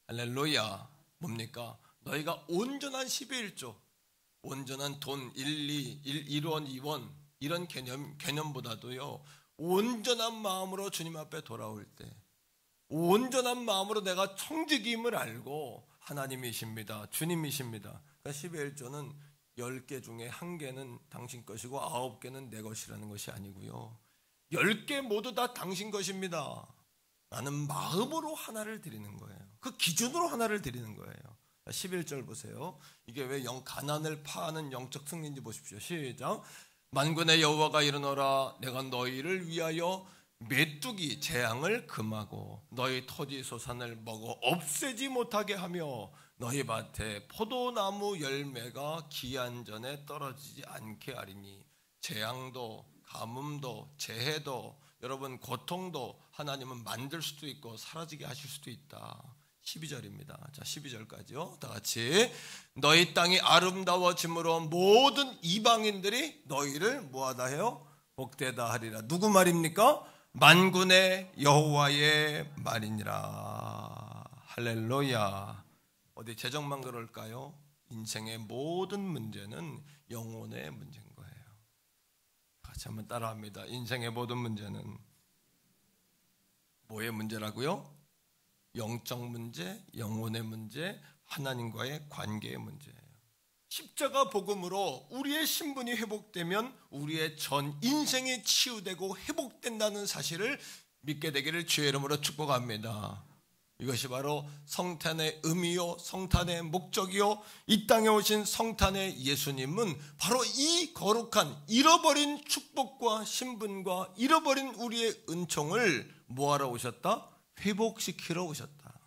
할렐루야. 뭡니까? 너희가 온전한 11조, 온전한 돈 1원 2원 이런 개념보다도요, 온전한 마음으로 주님 앞에 돌아올 때, 온전한 마음으로 내가 청지기임을 알고 하나님이십니다, 주님이십니다. 그러니까 11조는 10개 중에 1개는 당신 것이고 9개는 내 것이라는 것이 아니고요, 10개 모두 다 당신 것입니다 라는 마음으로 하나를 드리는 거예요. 그 기준으로 하나를 드리는 거예요. 11절 보세요. 이게 왜 가난을 파하는 영적 승리인지 보십시오. 시작. 만군의 여호와가 이르노라. 내가 너희를 위하여 메뚜기 재앙을 금하고 너희 토지 소산을 먹어 없애지 못하게 하며 너희 밭에 포도나무 열매가 기한 전에 떨어지지 않게 하리니 재앙도 가뭄도 재해도 여러분 고통도 하나님은 만들 수도 있고 사라지게 하실 수도 있다. 12절입니다. 자, 12절까지요. 다 같이. 너희 땅이 아름다워짐으로 모든 이방인들이 너희를 뭐하다 해요? 복되다 하리라. 누구 말입니까? 만군의 여호와의 말이니라. 할렐루야. 어디 재정만 그럴까요? 인생의 모든 문제는 영혼의 문제인 거예요. 같이 한번 따라합니다. 인생의 모든 문제는 뭐의 문제라고요? 영적 문제, 영혼의 문제, 하나님과의 관계의 문제예요. 십자가 복음으로 우리의 신분이 회복되면 우리의 전 인생이 치유되고 회복된다는 사실을 믿게 되기를 주의 이름으로 축복합니다. 이것이 바로 성탄의 의미요, 성탄의 목적이요, 이 땅에 오신 성탄의 예수님은 바로 이 거룩한 잃어버린 축복과 신분과 잃어버린 우리의 은총을 뭐하러 오셨다? 회복시키러 오셨다.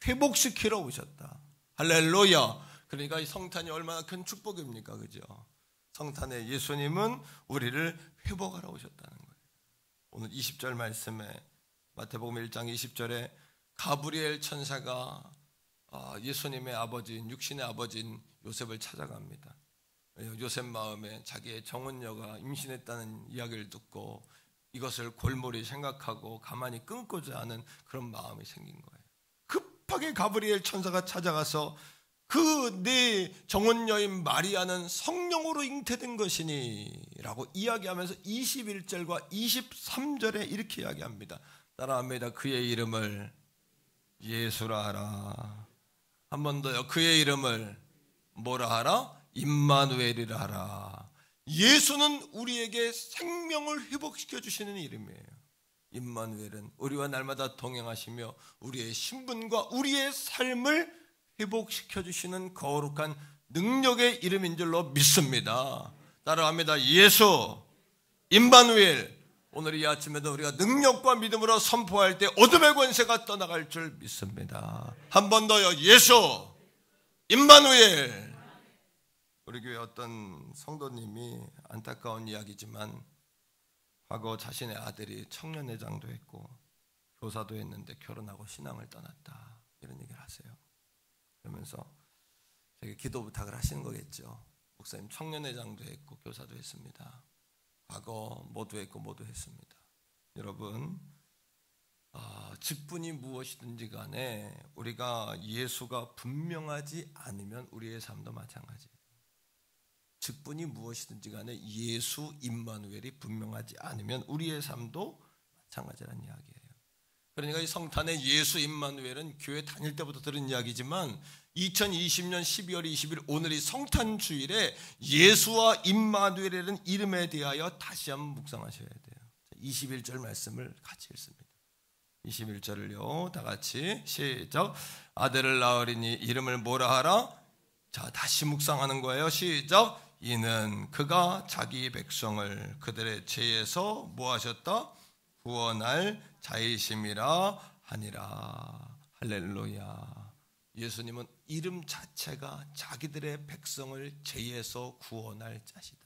회복시키러 오셨다. 할렐루야. 그러니까 이 성탄이 얼마나 큰 축복입니까? 그죠? 성탄의 예수님은 우리를 회복하러 오셨다는 거예요. 오늘 20절 말씀에 마태복음 1장 20절에 가브리엘 천사가 예수님의 아버지인 육신의 아버지인 요셉을 찾아갑니다. 요셉 마음에 자기의 정혼녀가 임신했다는 이야기를 듣고 이것을 골몰이 생각하고 가만히 끊고자 하는 그런 마음이 생긴 거예요. 급하게 가브리엘 천사가 찾아가서 그 네 정혼녀인 마리아는 성령으로 잉태된 것이니 라고 이야기하면서 21절과 23절에 이렇게 이야기합니다. 따라합니다. 그의 이름을 예수라 하라. 한 번 더요. 그의 이름을 뭐라 하라? 임마누엘이라 하라. 예수는 우리에게 생명을 회복시켜 주시는 이름이에요. 임마누엘은 우리와 날마다 동행하시며 우리의 신분과 우리의 삶을 회복시켜 주시는 거룩한 능력의 이름인 줄로 믿습니다. 따라합니다. 예수, 임마누엘. 오늘 이 아침에도 우리가 능력과 믿음으로 선포할 때 어둠의 권세가 떠나갈 줄 믿습니다. 한 번 더요. 예수, 임마누엘. 우리 교회 어떤 성도님이 안타까운 이야기지만 과거 자신의 아들이 청년회장도 했고 교사도 했는데 결혼하고 신앙을 떠났다, 이런 얘기를 하세요. 그러면서 되게 기도 부탁을 하시는 거겠죠. 목사님, 청년회장도 했고 교사도 했습니다. 과거 모두 했고 모두 했습니다. 여러분, 직분이 무엇이든지 간에 우리가 예수가 분명하지 않으면 우리의 삶도 마찬가지예요. 직분이 무엇이든지 간에 예수 임마누엘이 분명하지 않으면 우리의 삶도 마찬가지라는 이야기예요. 그러니까 이 성탄의 예수 임마누엘은 교회 다닐 때부터 들은 이야기지만 2020년 12월 20일 오늘이 성탄 주일에 예수와 임마누엘이라는 이름에 대하여 다시 한번 묵상하셔야 돼요. 21절 말씀을 같이 읽습니다. 21절을요 다 같이 시작. 아들을 낳으리니 이름을 뭐라 하라? 자, 다시 묵상하는 거예요. 시작. 이는 그가 자기 백성을 그들의 죄에서 뭐 하셨다? 구원할 자이심이라 하니라. 할렐루야. 예수님은 이름 자체가 자기들의 백성을 죄에서 구원할 자시다.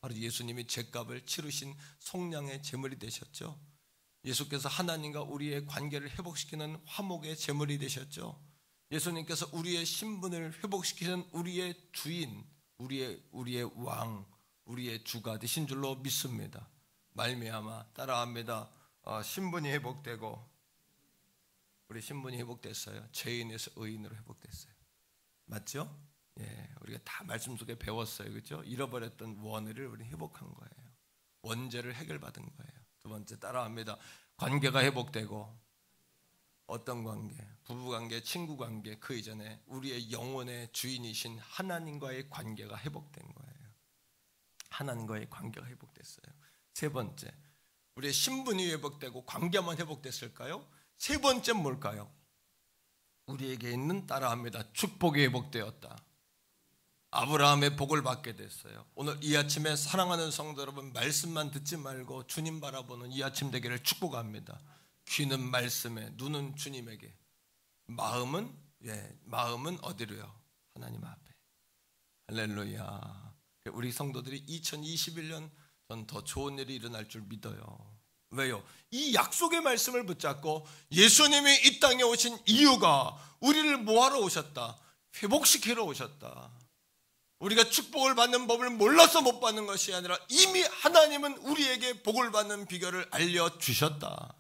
바로 예수님이 죄값을 치르신 속량의 제물이 되셨죠. 예수께서 하나님과 우리의 관계를 회복시키는 화목의 제물이 되셨죠. 예수님께서 우리의 신분을 회복시키는 우리의 주인, 우리의 왕, 우리의 주가 되신 줄로 믿습니다. 말미암아 따라합니다. 신분이 회복되고, 우리 신분이 회복됐어요. 죄인에서 의인으로 회복됐어요. 맞죠? 예, 우리가 다 말씀 속에 배웠어요. 그렇죠? 잃어버렸던 원의를 우리 회복한 거예요. 원죄를 해결받은 거예요. 두 번째 따라합니다. 관계가 회복되고, 어떤 관계? 부부관계, 친구관계, 그 이전에 우리의 영혼의 주인이신 하나님과의 관계가 회복된 거예요. 하나님과의 관계가 회복됐어요. 세 번째, 우리의 신분이 회복되고 관계만 회복됐을까요? 세 번째 뭘까요? 우리에게 있는 따라합니다. 축복이 회복되었다. 아브라함의 복을 받게 됐어요. 오늘 이 아침에 사랑하는 성도 여러분, 말씀만 듣지 말고 주님 바라보는 이 아침 되기를 축복합니다. 귀는 말씀에, 눈은 주님에게, 마음은 어디로요? 하나님 앞에. 할렐루야. 우리 성도들이 2021년 전 더 좋은 일이 일어날 줄 믿어요. 왜요? 이 약속의 말씀을 붙잡고 예수님이 이 땅에 오신 이유가 우리를 뭐하러 오셨다? 회복시키러 오셨다. 우리가 축복을 받는 법을 몰라서 못 받는 것이 아니라 이미 하나님은 우리에게 복을 받는 비결을 알려주셨다.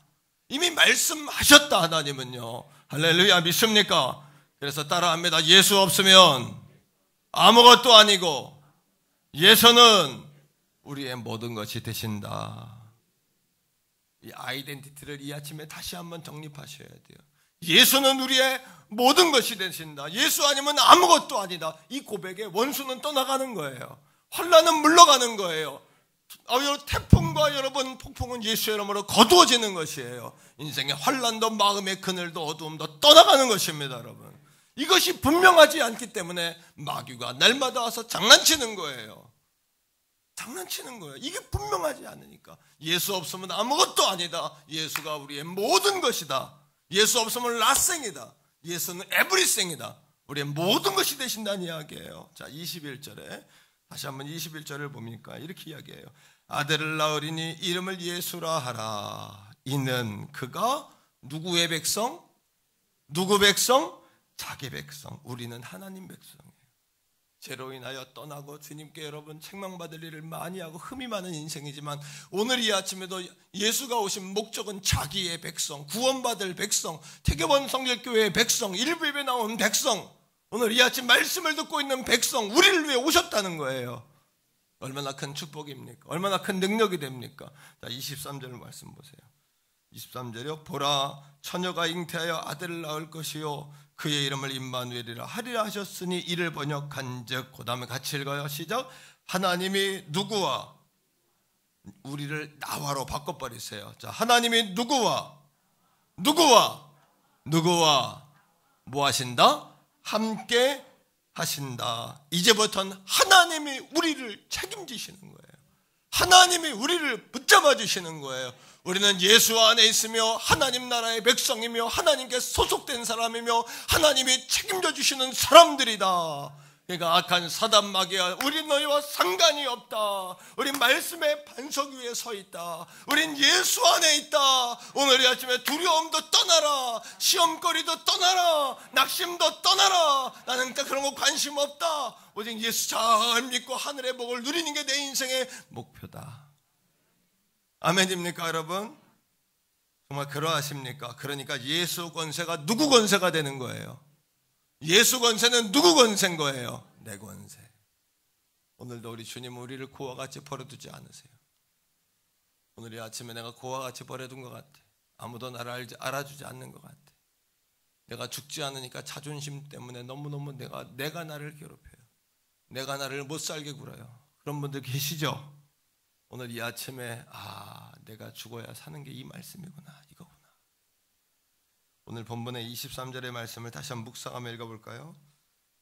이미 말씀하셨다. 하나님은요. 할렐루야. 믿습니까? 그래서 따라합니다. 예수 없으면 아무것도 아니고, 예수는 우리의 모든 것이 되신다. 이 아이덴티티를 이 아침에 다시 한번 정립하셔야 돼요. 예수는 우리의 모든 것이 되신다. 예수 아니면 아무것도 아니다. 이 고백에 원수는 떠나가는 거예요. 환난은 물러가는 거예요. 태풍과 여러분 폭풍은 예수의 이름으로 거두어지는 것이에요. 인생의 환난도 마음의 그늘도 어두움도 떠나가는 것입니다. 여러분, 이것이 분명하지 않기 때문에 마귀가 날마다 와서 장난치는 거예요. 장난치는 거예요. 이게 분명하지 않으니까. 예수 없으면 아무것도 아니다. 예수가 우리의 모든 것이다. 예수 없으면 nothing이다. 예수는 everything이다. 우리의 모든 것이 되신다는 이야기예요. 자, 21절에 다시 한번 21절을 보니까 이렇게 이야기해요. 아들을 낳으리니 이름을 예수라 하라. 이는 그가 누구의 백성? 누구 백성? 자기 백성. 우리는 하나님 백성이에요. 죄로 인하여 떠나고 주님께 여러분 책망받을 일을 많이 하고 흠이 많은 인생이지만, 오늘 이 아침에도 예수가 오신 목적은 자기의 백성, 구원받을 백성, 태교원 성결교회의 백성, 일부 예배 나온 백성, 오늘 이 아침 말씀을 듣고 있는 백성, 우리를 위해 오셨다는 거예요. 얼마나 큰 축복입니까? 얼마나 큰 능력이 됩니까? 자, 23절 말씀 보세요. 23절이요. 보라, 처녀가 잉태하여 아들을 낳을 것이요 그의 이름을 임마누엘이라 하리라 하셨으니, 이를 번역한즉, 그 다음에 같이 읽어요. 시작. 하나님이 누구와, 우리를 나와로 바꿔버리세요. 자, 하나님이 누구와 뭐 하신다? 함께 하신다. 이제부터는 하나님이 우리를 책임지시는 거예요. 하나님이 우리를 붙잡아 주시는 거예요. 우리는 예수 안에 있으며 하나님 나라의 백성이며 하나님께 소속된 사람이며 하나님이 책임져 주시는 사람들이다. 그러니까 악한 사단 마귀야, 우리 너희와 상관이 없다. 우린 말씀의 반석 위에 서 있다. 우린 예수 안에 있다. 오늘 이 아침에 두려움도 떠나라, 시험거리도 떠나라, 낙심도 떠나라. 나는 그런 거 관심 없다. 오직 예수 잘 믿고 하늘의 복을 누리는 게 내 인생의 목표다. 아멘입니까 여러분? 정말 그러하십니까? 그러니까 예수 권세가 누구 권세가 되는 거예요? 예수 권세는 누구 권세인 거예요? 내 권세. 오늘도 우리 주님은 우리를 고와 같이 버려두지 않으세요. 오늘 이 아침에 내가 고와 같이 버려둔 것 같아. 아무도 나를 알아주지 않는 것 같아. 내가 죽지 않으니까 자존심 때문에 너무너무 내가 나를 괴롭혀요. 내가 나를 못 살게 굴어요. 그런 분들 계시죠? 오늘 이 아침에 내가 죽어야 사는 게 이 말씀이구나, 이거구나. 오늘 본문의 23절의 말씀을 다시 한번 묵상하며 읽어볼까요?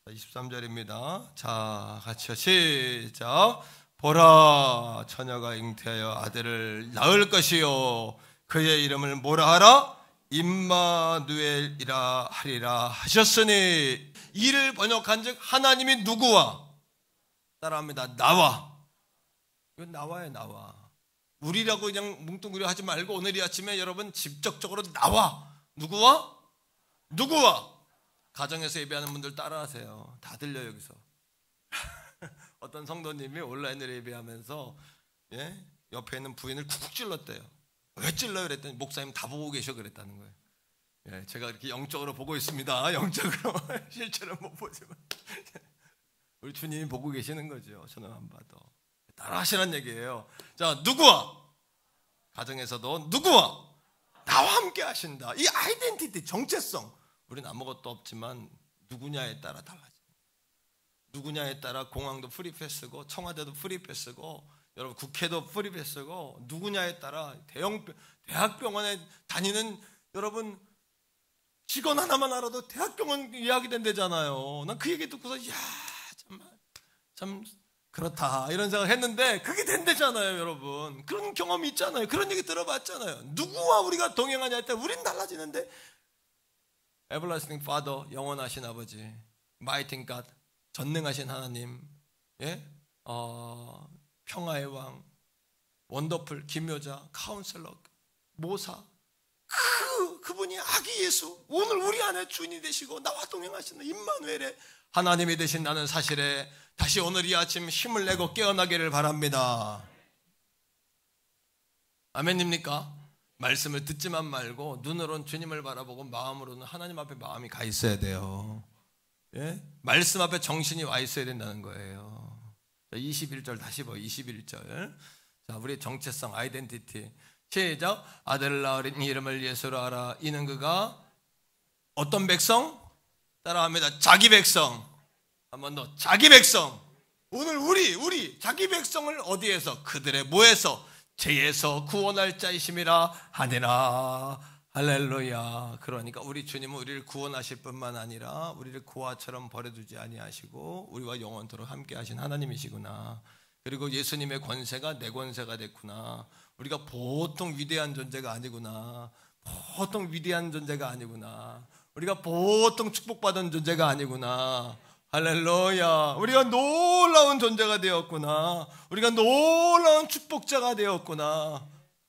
23절입니다. 자, 같이요. 시작. 보라, 처녀가 잉태하여 아들을 낳을 것이요 그의 이름을 뭐라 하라? 임마누엘이라 하리라 하셨으니, 이를 번역한즉 하나님이 누구와? 따라합니다. 나와. 이건 나와요. 나와. 우리라고 그냥 뭉뚱그려 하지 말고 오늘 이 아침에 여러분 직접적으로 나와. 누구와? 가정에서 예배하는 분들 따라하세요. 다 들려 여기서. 어떤 성도님이 온라인으로 예배하면서 옆에 있는 부인을 쿡쿡 찔렀대요. 왜 찔러요? 그랬더니 목사님 다 보고 계셔 그랬다는 거예요. 제가 이렇게 영적으로 보고 있습니다. 영적으로 실제로 못 보지만 우리 주님이 보고 계시는 거죠. 저는 안 봐도. 따라 하시란 얘기예요. 자, 누구와? 가정에서도 누구와? 나와 함께 하신다. 이 아이덴티티, 정체성. 우리는 아무것도 없지만 누구냐에 따라 달라집니다. 누구냐에 따라 공항도 프리패스고 청와대도 프리패스고 여러분 국회도 프리패스고 누구냐에 따라 대학병원에 다니는 여러분 직원 하나만 알아도 대학병원 예약이 된대잖아요. 난 그 얘기 듣고서 이야 정말 참 그렇다 이런 생각을 했는데 그게 된대잖아요. 여러분 그런 경험이 있잖아요. 그런 얘기 들어봤잖아요. 누구와 우리가 동행하냐 할 때 우린 달라지는데 Everlasting Father, 영원하신 아버지, Mighty God, 전능하신 하나님, 평화의 왕, 원더풀, 기묘자, 카운셀러, 모사, 그분이 아기 예수, 오늘 우리 안에 주인이 되시고 나와 동행하시는 임마누엘의 하나님이 되신 나는 사실에 다시 오늘 이 아침 힘을 내고 깨어나기를 바랍니다. 아멘입니까? 말씀을 듣지만 말고 눈으로는 주님을 바라보고 마음으로는 하나님 앞에 마음이 가 있어야 돼요. 말씀 앞에 정신이 와 있어야 된다는 거예요. 21절 다시 봐요. 21절. 자, 우리의 정체성, 아이덴티티. 시작. 아들을 낳으린 이름을 예수로 하라. 이는 그가 어떤 백성? 따라합니다. 자기 백성. 한 번 더. 자기 백성. 오늘 우리 자기 백성을 어디에서? 그들의 뭐에서? 죄에서 구원할 자이심이라 하니라. 할렐루야. 그러니까 우리 주님은 우리를 구원하실 뿐만 아니라 우리를 고아처럼 버려두지 아니하시고 우리와 영원토록 함께 하신 하나님이시구나. 그리고 예수님의 권세가 내 권세가 됐구나. 우리가 보통 위대한 존재가 아니구나. 보통 위대한 존재가 아니구나. 우리가 보통 축복받은 존재가 아니구나. 할렐루야. 우리가 놀라운 존재가 되었구나. 우리가 놀라운 축복자가 되었구나.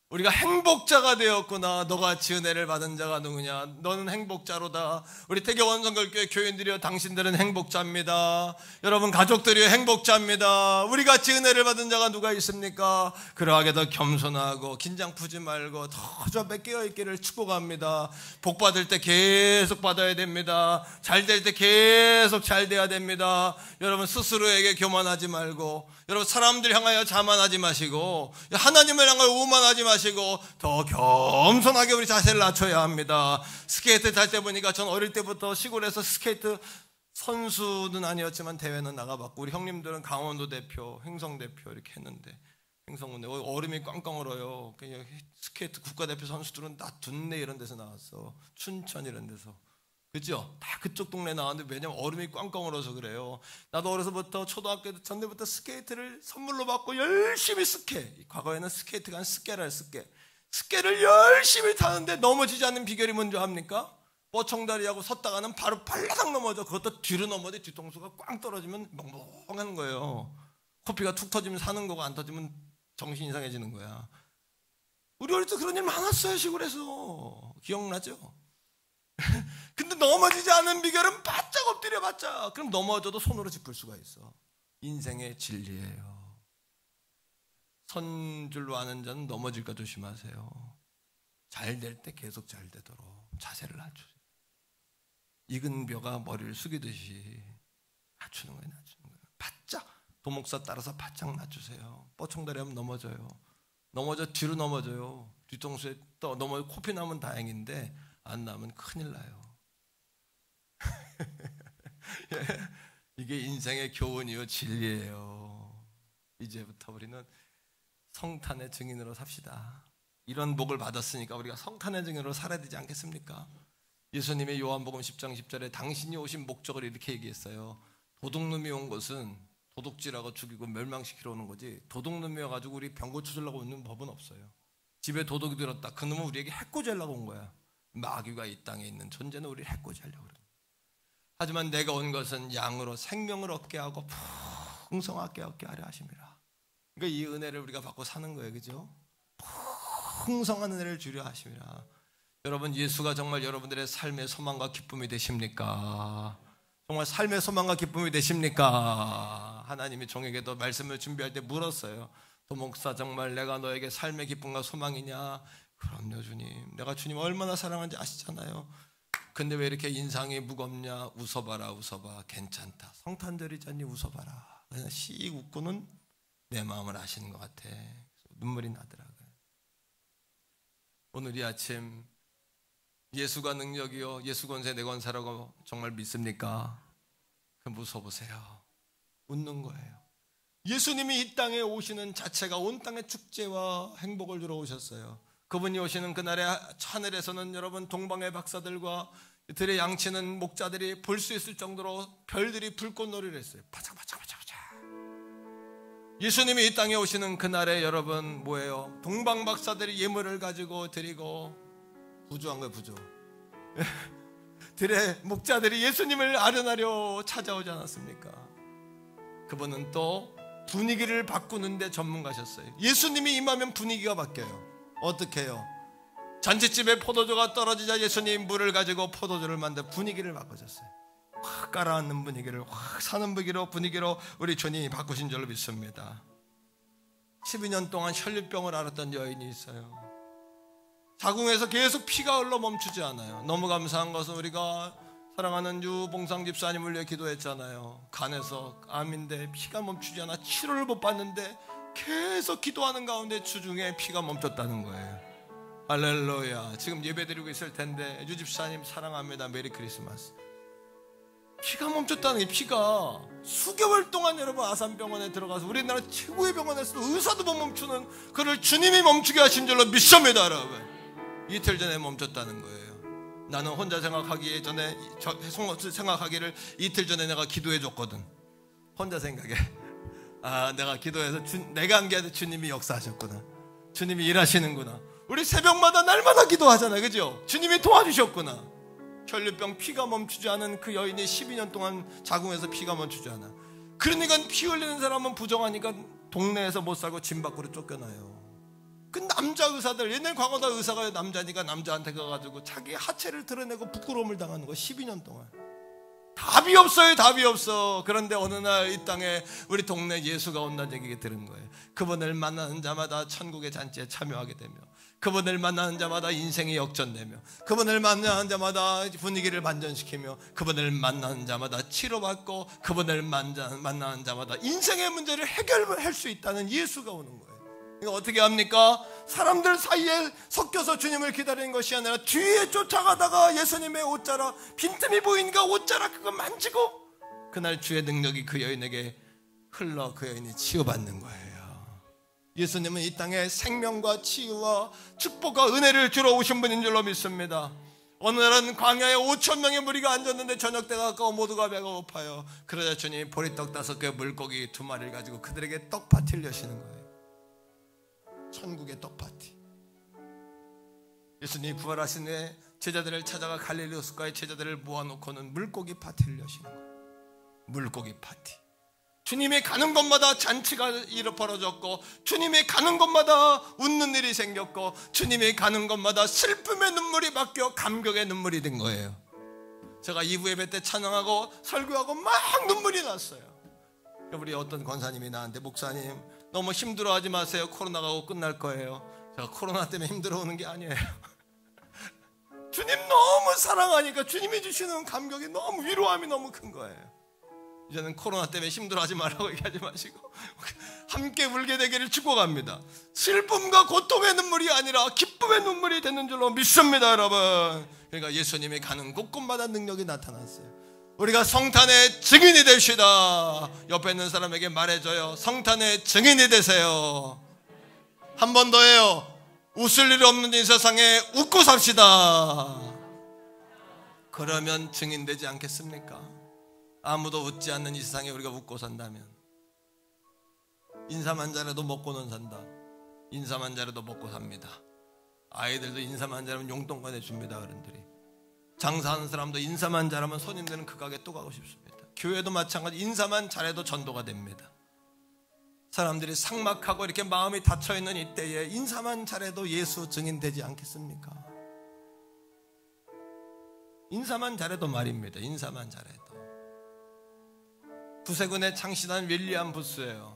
우리가 행복자가 되었구나. 너같이 은혜를 받은 자가 누구냐? 너는 행복자로다. 우리 태교원성결교회 교인들이여 당신들은 행복자입니다. 여러분 가족들이여 행복자입니다. 우리같이 은혜를 받은 자가 누가 있습니까? 그러하게 더 겸손하고 긴장 푸지 말고 더 깨어있기를 축복합니다. 복 받을 때 계속 받아야 됩니다. 잘 될 때 계속 잘 돼야 됩니다. 여러분 스스로에게 교만하지 말고 여러분 사람들 향하여 자만하지 마시고 하나님을 향하여 오만하지 마시고 더 겸손하게 우리 자세를 낮춰야 합니다. 스케이트 탈 때 보니까 전 어릴 때부터 시골에서 스케이트 선수는 아니었지만 대회는 나가봤고 우리 형님들은 강원도 대표, 횡성 대표 이렇게 했는데 횡성군대 얼음이 꽝꽝 얼어요. 스케이트 국가대표 선수들은 다 둔내 이런 데서 나왔어. 춘천 이런 데서. 그죠? 다 그쪽 동네 나왔는데 왜냐면 얼음이 꽝꽝 얼어서 그래요. 나도 어려서부터 초등학교 전에부터 스케이트를 선물로 받고 열심히 과거에는 스케이트가 아니라 스케라 스케를 열심히 타는데 넘어지지 않는 비결이 뭔지 압니까? 뻐청다리하고 섰다가는 바로 발라당 넘어져. 그것도 뒤로 넘어져. 뒤통수가 꽝 떨어지면 멍멍하는 거예요. 코피가 툭 터지면 사는 거고 안 터지면 정신 이상해지는 거야. 우리 어릴 때 그런 일 많았어요. 시골에서. 기억나죠? 근데 넘어지지 않은 비결은 바짝 엎드려 봤자 그럼 넘어져도 손으로 짚을 수가 있어. 인생의 진리예요. 선 줄로 아는 자는 넘어질까 조심하세요. 잘 될 때 계속 잘 되도록 자세를 낮추세요. 익은 벼가 머리를 숙이듯이 낮추는 거예요. 바짝 도목사 따라서 바짝 낮추세요. 뻐청다리 하면 넘어져요. 뒤로 넘어져요. 뒤통수에 또 코피 나면 다행인데 안 나면 큰일 나요. 이게 인생의 교훈이요 진리예요. 이제부터 우리는 성탄의 증인으로 삽시다. 이런 복을 받았으니까 우리가 성탄의 증인으로 살아야 되지 않겠습니까? 예수님의 요한복음 10장 10절에 당신이 오신 목적을 이렇게 얘기했어요. 도둑놈이 온 것은 도둑질하고 죽이고 멸망시키러 오는 거지 도둑놈이 와가지고 우리 병고쳐 주려고 오는 법은 없어요. 집에 도둑이 들었다. 그놈은 우리에게 해코지 하려고 온 거야. 마귀가 이 땅에 있는 존재는 우리를 해코지 하려고 그래. 하지만 내가 온 것은 양으로 생명을 얻게 하고 풍성하게 얻게 하려 하심이라. 그러니까 이 은혜를 우리가 받고 사는 거예요. 그죠? 풍성한 은혜를 주려 하심이라. 여러분 예수가 정말 여러분들의 삶의 소망과 기쁨이 되십니까? 정말 삶의 소망과 기쁨이 되십니까? 하나님이 종에게도 말씀을 준비할 때 물었어요. 도목사, 정말 내가 너에게 삶의 기쁨과 소망이냐? 그럼요 주님, 내가 주님 얼마나 사랑하는지 아시잖아요. 근데 왜 이렇게 인상이 무겁냐? 웃어봐라, 웃어봐. 괜찮다. 성탄절이잖니, 웃어봐라. 그냥 씩 웃고는 내 마음을 아시는 것 같아. 눈물이 나더라고요. 오늘 이 아침 예수가 능력이요, 예수 권세 내 권사라고 정말 믿습니까? 그럼 웃어보세요. 웃는 거예요. 예수님이 이 땅에 오시는 자체가 온 땅에 축제와 행복을 주러 오셨어요. 그분이 오시는 그날에 하늘에서는 여러분 동방의 박사들과 들에 양치는 목자들이 볼 수 있을 정도로 별들이 불꽃놀이를 했어요. 바짝바짝바짝바짝. 예수님이 이 땅에 오시는 그날에 여러분 뭐예요? 동방 박사들이 예물을 가지고 드리고 부조한 거예요. 부조. 들에 목자들이 예수님을 아련하려 찾아오지 않았습니까? 그분은 또 분위기를 바꾸는데 전문가셨어요. 예수님이 임하면 분위기가 바뀌어요. 어떻게 해요? 잔치집에 포도주가 떨어지자 예수님 물을 가지고 포도주를 만들어 분위기를 바꿔줬어요. 확 깔아앉는 분위기를 확 사는 분위기로 우리 주님이 바꾸신 줄로 믿습니다. 12년 동안 혈류병을 앓았던 여인이 있어요. 자궁에서 계속 피가 흘러 멈추지 않아요. 너무 감사한 것은 우리가 사랑하는 유봉상 집사님을 위해 기도했잖아요. 간에서 암인데 피가 멈추지 않아 치료를 못 받는데 계속 기도하는 가운데 주중에 피가 멈췄다는 거예요. 할렐루야. 지금 예배드리고 있을 텐데 유 집사님 사랑합니다. 메리 크리스마스. 피가 멈췄다는 게, 피가 수개월 동안 여러분 아산병원에 들어가서 우리나라 최고의 병원에서도 의사도 못 멈추는 그를 주님이 멈추게 하신 줄로 믿습니다. 여러분, 이틀 전에 멈췄다는 거예요. 나는 혼자 생각하기 전에 생각하기를 이틀 전에 내가 기도해 줬거든. 혼자 생각해. 아, 내가 기도해서 내가 한 게 아니라 주님이 역사하셨구나. 주님이 일하시는구나. 우리 새벽마다 날마다 기도하잖아요. 그죠? 주님이 도와주셨구나. 혈류병 피가 멈추지 않은 그 여인이 12년 동안 자궁에서 피가 멈추지 않아. 그러니까 피 흘리는 사람은 부정하니까 동네에서 못 살고 집 밖으로 쫓겨나요. 그 남자 의사들, 옛날 과거다 의사가 남자니까 남자한테 가가지고 자기 하체를 드러내고 부끄러움을 당하는 거 12년 동안. 답이 없어요. 답이 없어. 그런데 어느 날 이 땅에 우리 동네 예수가 온다는 얘기가 들은 거예요. 그분을 만나는 자마다 천국의 잔치에 참여하게 되며, 그분을 만나는 자마다 인생이 역전되며, 그분을 만나는 자마다 분위기를 반전시키며, 그분을 만나는 자마다 치료받고, 그분을 만나는 자마다 인생의 문제를 해결할 수 있다는 예수가 오는 거예요. 이거 어떻게 합니까? 사람들 사이에 섞여서 주님을 기다리는 것이 아니라 뒤에 쫓아가다가 예수님의 옷자락, 빈틈이 보이니까 옷자락 그거 만지고, 그날 주의 능력이 그 여인에게 흘러 그 여인이 치유받는 거예요. 예수님은 이 땅에 생명과 치유와 축복과 은혜를 주러 오신 분인 줄로 믿습니다. 어느 날은 광야에 5,000명의 무리가 앉았는데 저녁 때가 가까워 모두가 배가 고파요. 그러자 주님이 보리떡 5개, 물고기 2마리를 가지고 그들에게 떡 파티를 여시는 거예요. 천국의 떡 파티. 예수님이 부활하신 후에 제자들을 찾아가 갈릴리 호숫가에 제자들을 모아놓고는 물고기 파티를 여시는 거예요. 물고기 파티. 주님이 가는 곳마다 잔치가 벌어졌고, 주님이 가는 곳마다 웃는 일이 생겼고, 주님이 가는 곳마다 슬픔의 눈물이 바뀌어 감격의 눈물이 된 거예요. 제가 2부 예배 때 찬양하고 설교하고 막 눈물이 났어요. 우리 어떤 권사님이 나한테, 목사님 너무 힘들어하지 마세요. 코로나가 끝날 거예요. 제가 코로나 때문에 힘들어오는 게 아니에요. 주님 너무 사랑하니까 주님이 주시는 감격이 너무, 위로함이 너무 큰 거예요. 이제는 코로나 때문에 힘들어하지 말라고 얘기하지 마시고 함께 울게 되기를 축복합니다. 슬픔과 고통의 눈물이 아니라 기쁨의 눈물이 되는 줄로 믿습니다, 여러분. 그러니까 예수님이 가는 곳곳마다 능력이 나타났어요. 우리가 성탄의 증인이 됩시다. 옆에 있는 사람에게 말해줘요. 성탄의 증인이 되세요. 한 번 더 해요. 웃을 일이 없는 이 세상에 웃고 삽시다. 그러면 증인되지 않겠습니까? 아무도 웃지 않는 이 세상에 우리가 웃고 산다면, 인사만 잘해도 먹고는 산다. 인사만 잘해도 먹고 삽니다. 아이들도 인사만 잘하면 용돈 꺼내줍니다. 어른들이. 장사하는 사람도 인사만 잘하면 손님들은 그 가게 또 가고 싶습니다. 교회도 마찬가지. 인사만 잘해도 전도가 됩니다. 사람들이 삭막하고 이렇게 마음이 닫혀있는 이때에 인사만 잘해도 예수 증인되지 않겠습니까? 인사만 잘해도 말입니다. 인사만 잘해도. 구세군에 창시한 윌리엄 부스예요.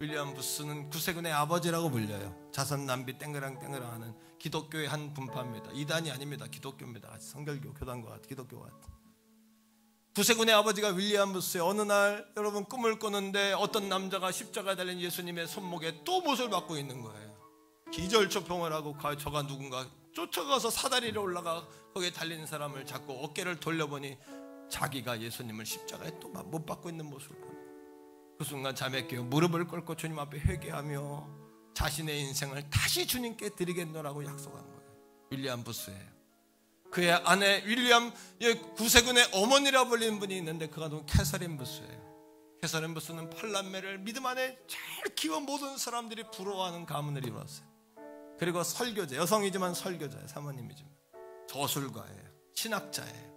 윌리엄 부스는 구세군의 아버지라고 불려요. 자선 남비 땡그랑땡그랑하는 기독교의 한 분파입니다. 이단이 아닙니다. 기독교입니다. 성결교 교단과 같은 기독교 같은. 구세군의 아버지가 윌리엄 부스예요. 어느 날 여러분 꿈을 꾸는데 어떤 남자가 십자가에 달린 예수님의 손목에 또 못을 받고 있는 거예요. 기절초평을 하고 저가 누군가 쫓아가서 사다리를 올라가 거기에 달린 사람을 잡고 어깨를 돌려보니 자기가 예수님을 십자가에 또 못 받고 있는 모습을 보니 그 순간 잠에 깨어 무릎을 꿇고 주님 앞에 회개하며 자신의 인생을 다시 주님께 드리겠노라고 약속한 거예요. 윌리엄 부스예요. 그의 아내 윌리엄 구세군의 어머니라 불리는 분이 있는데 그가 누구 캐서린 부스예요. 캐서린 부스는 8남매를 믿음 안에 잘 키워 모든 사람들이 부러워하는 가문을 이루었어요. 그리고 설교자, 여성이지만 설교자예요. 사모님이지만 저술가예요. 신학자예요.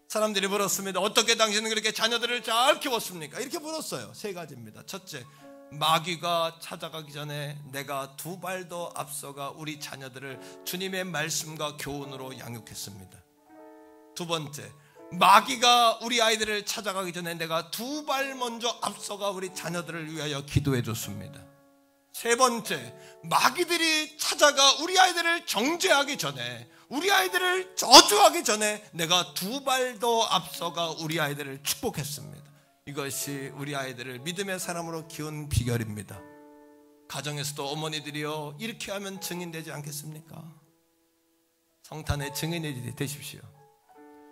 사람들이 물었습니다. 어떻게 당신은 그렇게 자녀들을 잘 키웠습니까? 이렇게 물었어요. 세 가지입니다. 첫째, 마귀가 찾아가기 전에 내가 두 발 더 앞서가 우리 자녀들을 주님의 말씀과 교훈으로 양육했습니다. 두 번째, 마귀가 우리 아이들을 찾아가기 전에 내가 두 발 먼저 앞서가 우리 자녀들을 위하여 기도해 줬습니다. 세 번째, 마귀들이 찾아가 우리 아이들을 정죄하기 전에, 우리 아이들을 저주하기 전에 내가 두 발 더 앞서가 우리 아이들을 축복했습니다. 이것이 우리 아이들을 믿음의 사람으로 키운 비결입니다. 가정에서도 어머니들이요, 이렇게 하면 증인되지 않겠습니까? 성탄의 증인이 되십시오.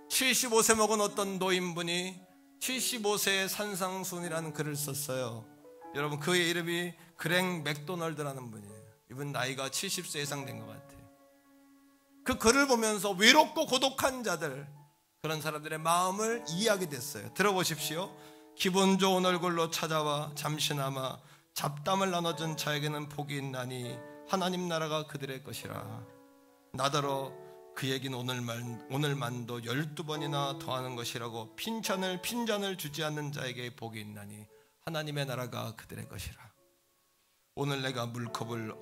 75세 먹은 어떤 노인분이 75세의 산상순이라는 글을 썼어요. 여러분, 그의 이름이 그랭 맥도널드라는 분이에요. 이분 나이가 70세 이상 된 것 같아요. 그 글을 보면서 외롭고 고독한 자들, 그런 사람들의 마음을 이해하게 됐어요. 들어보십시오. 기분 좋은 얼굴로 찾아와 잠시나마 잡담을 나눠준 자에게는 복이 있나니 하나님 나라가 그들의 것이라. 나더러 그 얘기는 오늘만도 12번이나 더하는 것이라고 핀잔을 주지 않는 자에게 복이 있나니 하나님의 나라가 그들의 것이라. 오늘 내가 물컵을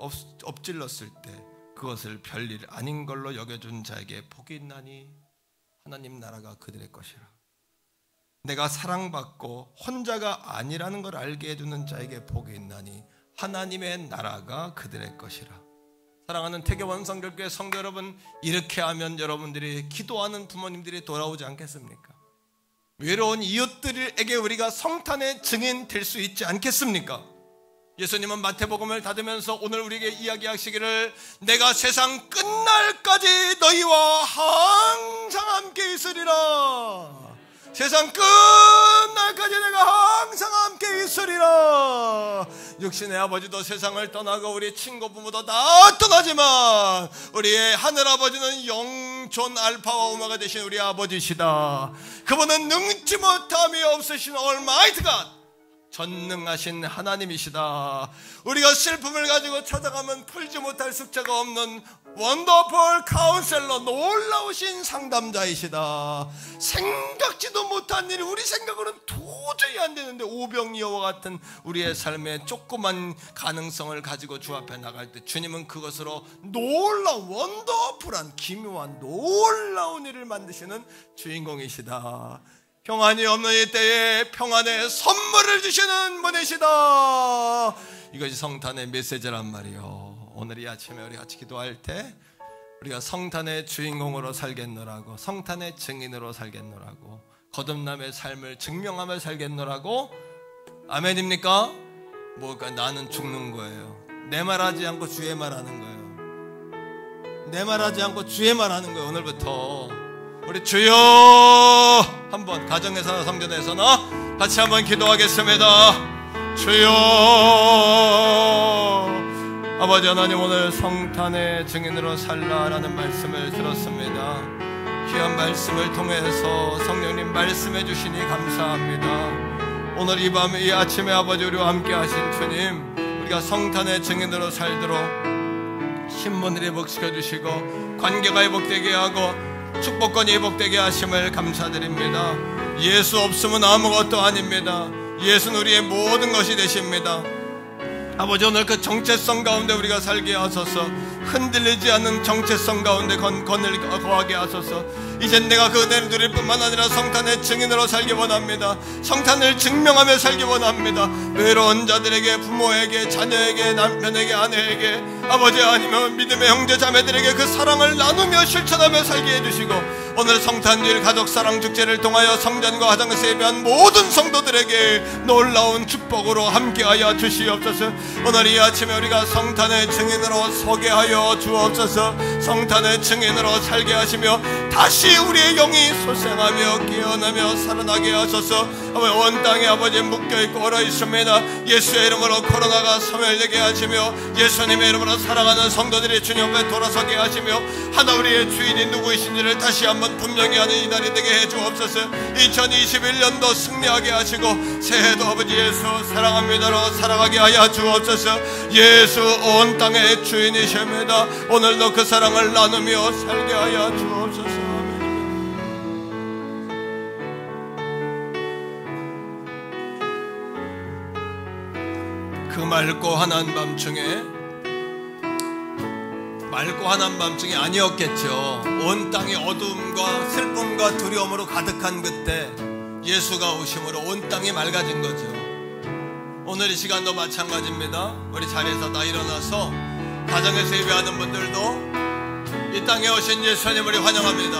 엎질렀을 때 그것을 별일 아닌 걸로 여겨준 자에게 복이 있나니 하나님 나라가 그들의 것이라. 내가 사랑받고 혼자가 아니라는 걸 알게 해주는 자에게 복이 있나니 하나님의 나라가 그들의 것이라. 사랑하는 태교원성결교회 성도 여러분, 이렇게 하면 여러분들이 기도하는 부모님들이 돌아오지 않겠습니까? 외로운 이웃들에게 우리가 성탄의 증인 될 수 있지 않겠습니까? 예수님은 마태복음을 닫으면서 오늘 우리에게 이야기하시기를 내가 세상 끝날까지 너희와 항상 함께 있으리라. 세상 끝날까지 내가 항상 함께 있으리라. 육신의 아버지도 세상을 떠나고 우리 친구 부모도 다 떠나지만 우리의 하늘아버지는 영존 알파와 오메가 되신 우리 아버지시다. 그분은 능치 못함이 없으신 Almighty God, 전능하신 하나님이시다. 우리가 슬픔을 가지고 찾아가면 풀지 못할 숙제가 없는 원더풀 카운셀러, 놀라우신 상담자이시다. 생각지도 못한 일이 우리 생각으로는 도저히 안 되는데 오병이어와 같은 우리의 삶의 조그만 가능성을 가지고 주 앞에 나갈 때 주님은 그것으로 놀라운 원더풀한 기묘한 놀라운 일을 만드시는 주인공이시다. 평안이 없는 이때에 평안의 선물을 주시는 분이시다. 이것이 성탄의 메시지란 말이요. 오늘 이 아침에 우리 같이 기도할 때 우리가 성탄의 주인공으로 살겠노라고, 성탄의 증인으로 살겠노라고, 거듭남의 삶을 증명하며 살겠노라고. 아멘입니까? 뭐가 나는 죽는 거예요. 내 말하지 않고 주의 말하는 거예요. 내 말하지 않고 주의 말하는 거예요. 오늘부터 우리 주여 한번 가정에서나 성전에서나 같이 한번 기도하겠습니다. 주여. 아버지 하나님, 오늘 성탄의 증인으로 살라라는 말씀을 들었습니다. 귀한 말씀을 통해서 성령님 말씀해 주시니 감사합니다. 오늘 이 밤 이 아침에 아버지 우리와 함께 하신 주님, 우리가 성탄의 증인으로 살도록 신문을 회복시켜 주시고 관계가 회복되게 하고 축복권이 회복되게 하심을 감사드립니다. 예수 없으면 아무것도 아닙니다. 예수는 우리의 모든 것이 되십니다. 아버지, 오늘 그 정체성 가운데 우리가 살게 하소서. 흔들리지 않는 정체성 가운데 거하게 하소서. 이젠 내가 그 은혜를 누릴 뿐만 아니라 성탄의 증인으로 살기 원합니다. 성탄을 증명하며 살기 원합니다. 외로운 자들에게, 부모에게, 자녀에게, 남편에게, 아내에게, 아버지 아니면 믿음의 형제 자매들에게 그 사랑을 나누며 실천하며 살게 해주시고, 오늘 성탄주일 가족사랑 축제를 통하여 성전과 화장실에 예배한 모든 성도들에게 놀라운 축복으로 함께하여 주시옵소서. 오늘 이 아침에 우리가 성탄의 증인으로 서게 하여 주옵소서. 성탄의 증인으로 살게 하시며 다시 우리의 영이 소생하며 깨어나며 살아나게 하소서. 온 땅에 아버지 묶여있고 얼어있습니다. 예수의 이름으로 코로나가 소멸되게 하시며 예수님의 이름으로 사랑하는 성도들이 주님 앞에 돌아서게 하시며 하나 우리의 주인이 누구이신지를 다시 한번 분명히 하는 이 날이 되게 해주옵소서. 2021년도 승리하게 하시고 새해도 아버지 예수 사랑합니다로 살아가게 하여 주옵소서. 예수 온 땅의 주인이십니다. 오늘도 그 사랑을 나누며 살게 하여 주옵소서. 그 맑고 환한 밤중에 아니었겠죠. 온 땅이 어두움과 슬픔과 두려움으로 가득한 그때 예수가 오심으로 온 땅이 맑아진 거죠. 오늘 이 시간도 마찬가지입니다. 우리 자리에서 다 일어나서 가정에서 예배하는 분들도 이 땅에 오신 예수님을 환영합니다.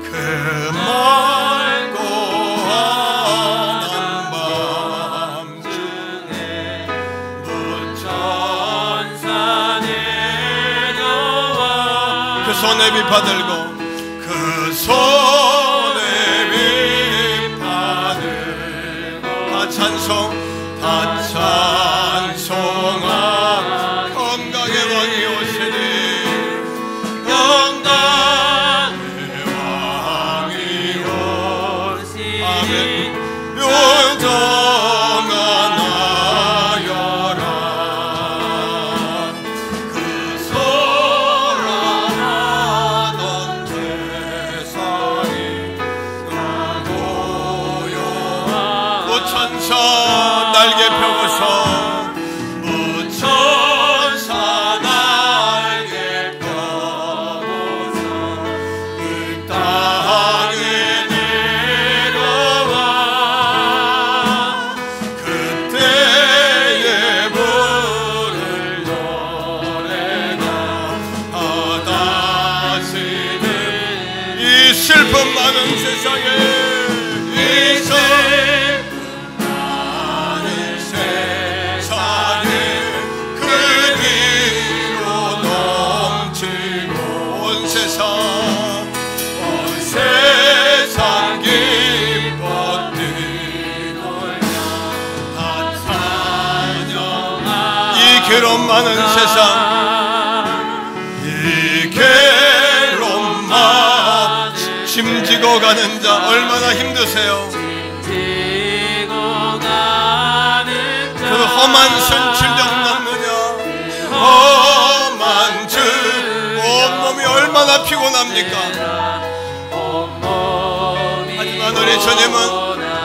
그 맑고 환한 손에 비파 들고 그 손에 비파 들고 다 찬송하 건강의 왕이 오시니 건강의 왕이 오시니 아멘. 요정하나여라 그 소란하던 세상이 고요한 무천사 날개 펴고서 무천사 날개 펴고서 그 땅에 내려와 그때의 부를 노래가 하다시는 이 슬픔 많은 세상에 이 슬픔 많은 세상에 그리로 넘치고 온 세상 기뻐 뛰놀며 다 찬양하 이 괴로움 많은 세상 이 괴로움만 짐지고 가는 자 얼마나 힘드세요. 그 험한 순칠령 넘느냐 험한 줄 온몸이 얼마나 피곤합니까. 하지만 우리 주님은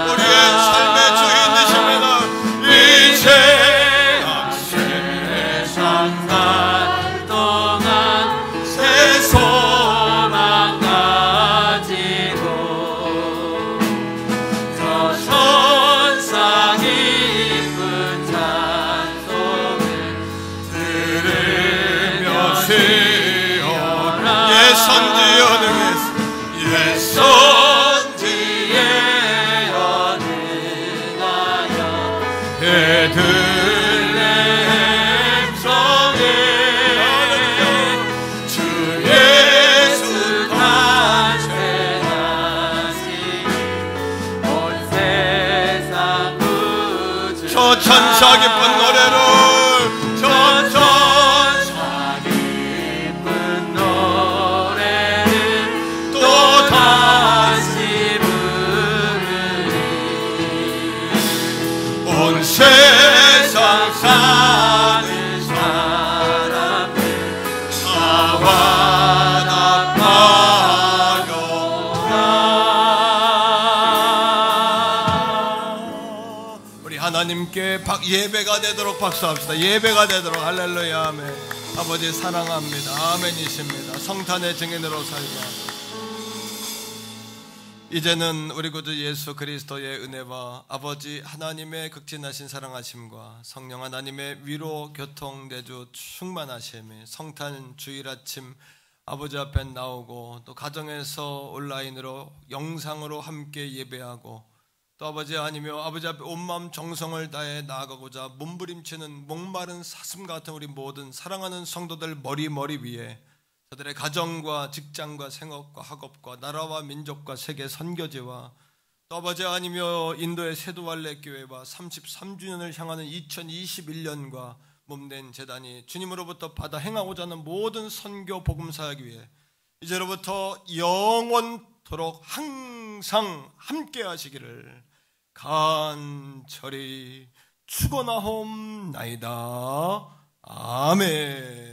우리의 삶의 주인이십니다. 이제 세상 날 동안 새 소망 가지고 저 천사 깊은 찬송을 들으며 쉬어라. 예선지의 언능에서 예선지의 언능하여 베들레헴성에 주 예수 탄생하시니 온 세상 구주 저 천사 깊은 노래를 저 천사 깊은 노래를 또 다시 부르리. 온 세상 사는 사람들 나와 나가요라. 우리 하나님께 예배가 되도록 박수합시다. 예배가 되도록 할렐루야 아멘. 아버지 사랑합니다. 아멘이십니다. 성탄의 증인으로 살고 이제는 우리 구주 예수 그리스도의 은혜와 아버지 하나님의 극진하신 사랑하심과 성령 하나님의 위로 교통 내주 충만하심이 성탄 주일 아침 아버지 앞에 나오고 또 가정에서 온라인으로 영상으로 함께 예배하고 또 아버지 아니며 아버지 앞에 온 마음 정성을 다해 나아가고자 몸부림치는 목마른 사슴 같은 우리 모든 사랑하는 성도들 머리 위에 저들의 가정과 직장과 생업과 학업과 나라와 민족과 세계 선교지와 또 아버지 아니며 인도의 세도할례교회와 33주년을 향하는 2021년과 몸된 재단이 주님으로부터 받아 행하고자 하는 모든 선교 복음사하기 위해 이제로부터 영원토록 항상 함께 하시기를 간절히 축원하옵나이다. 아멘.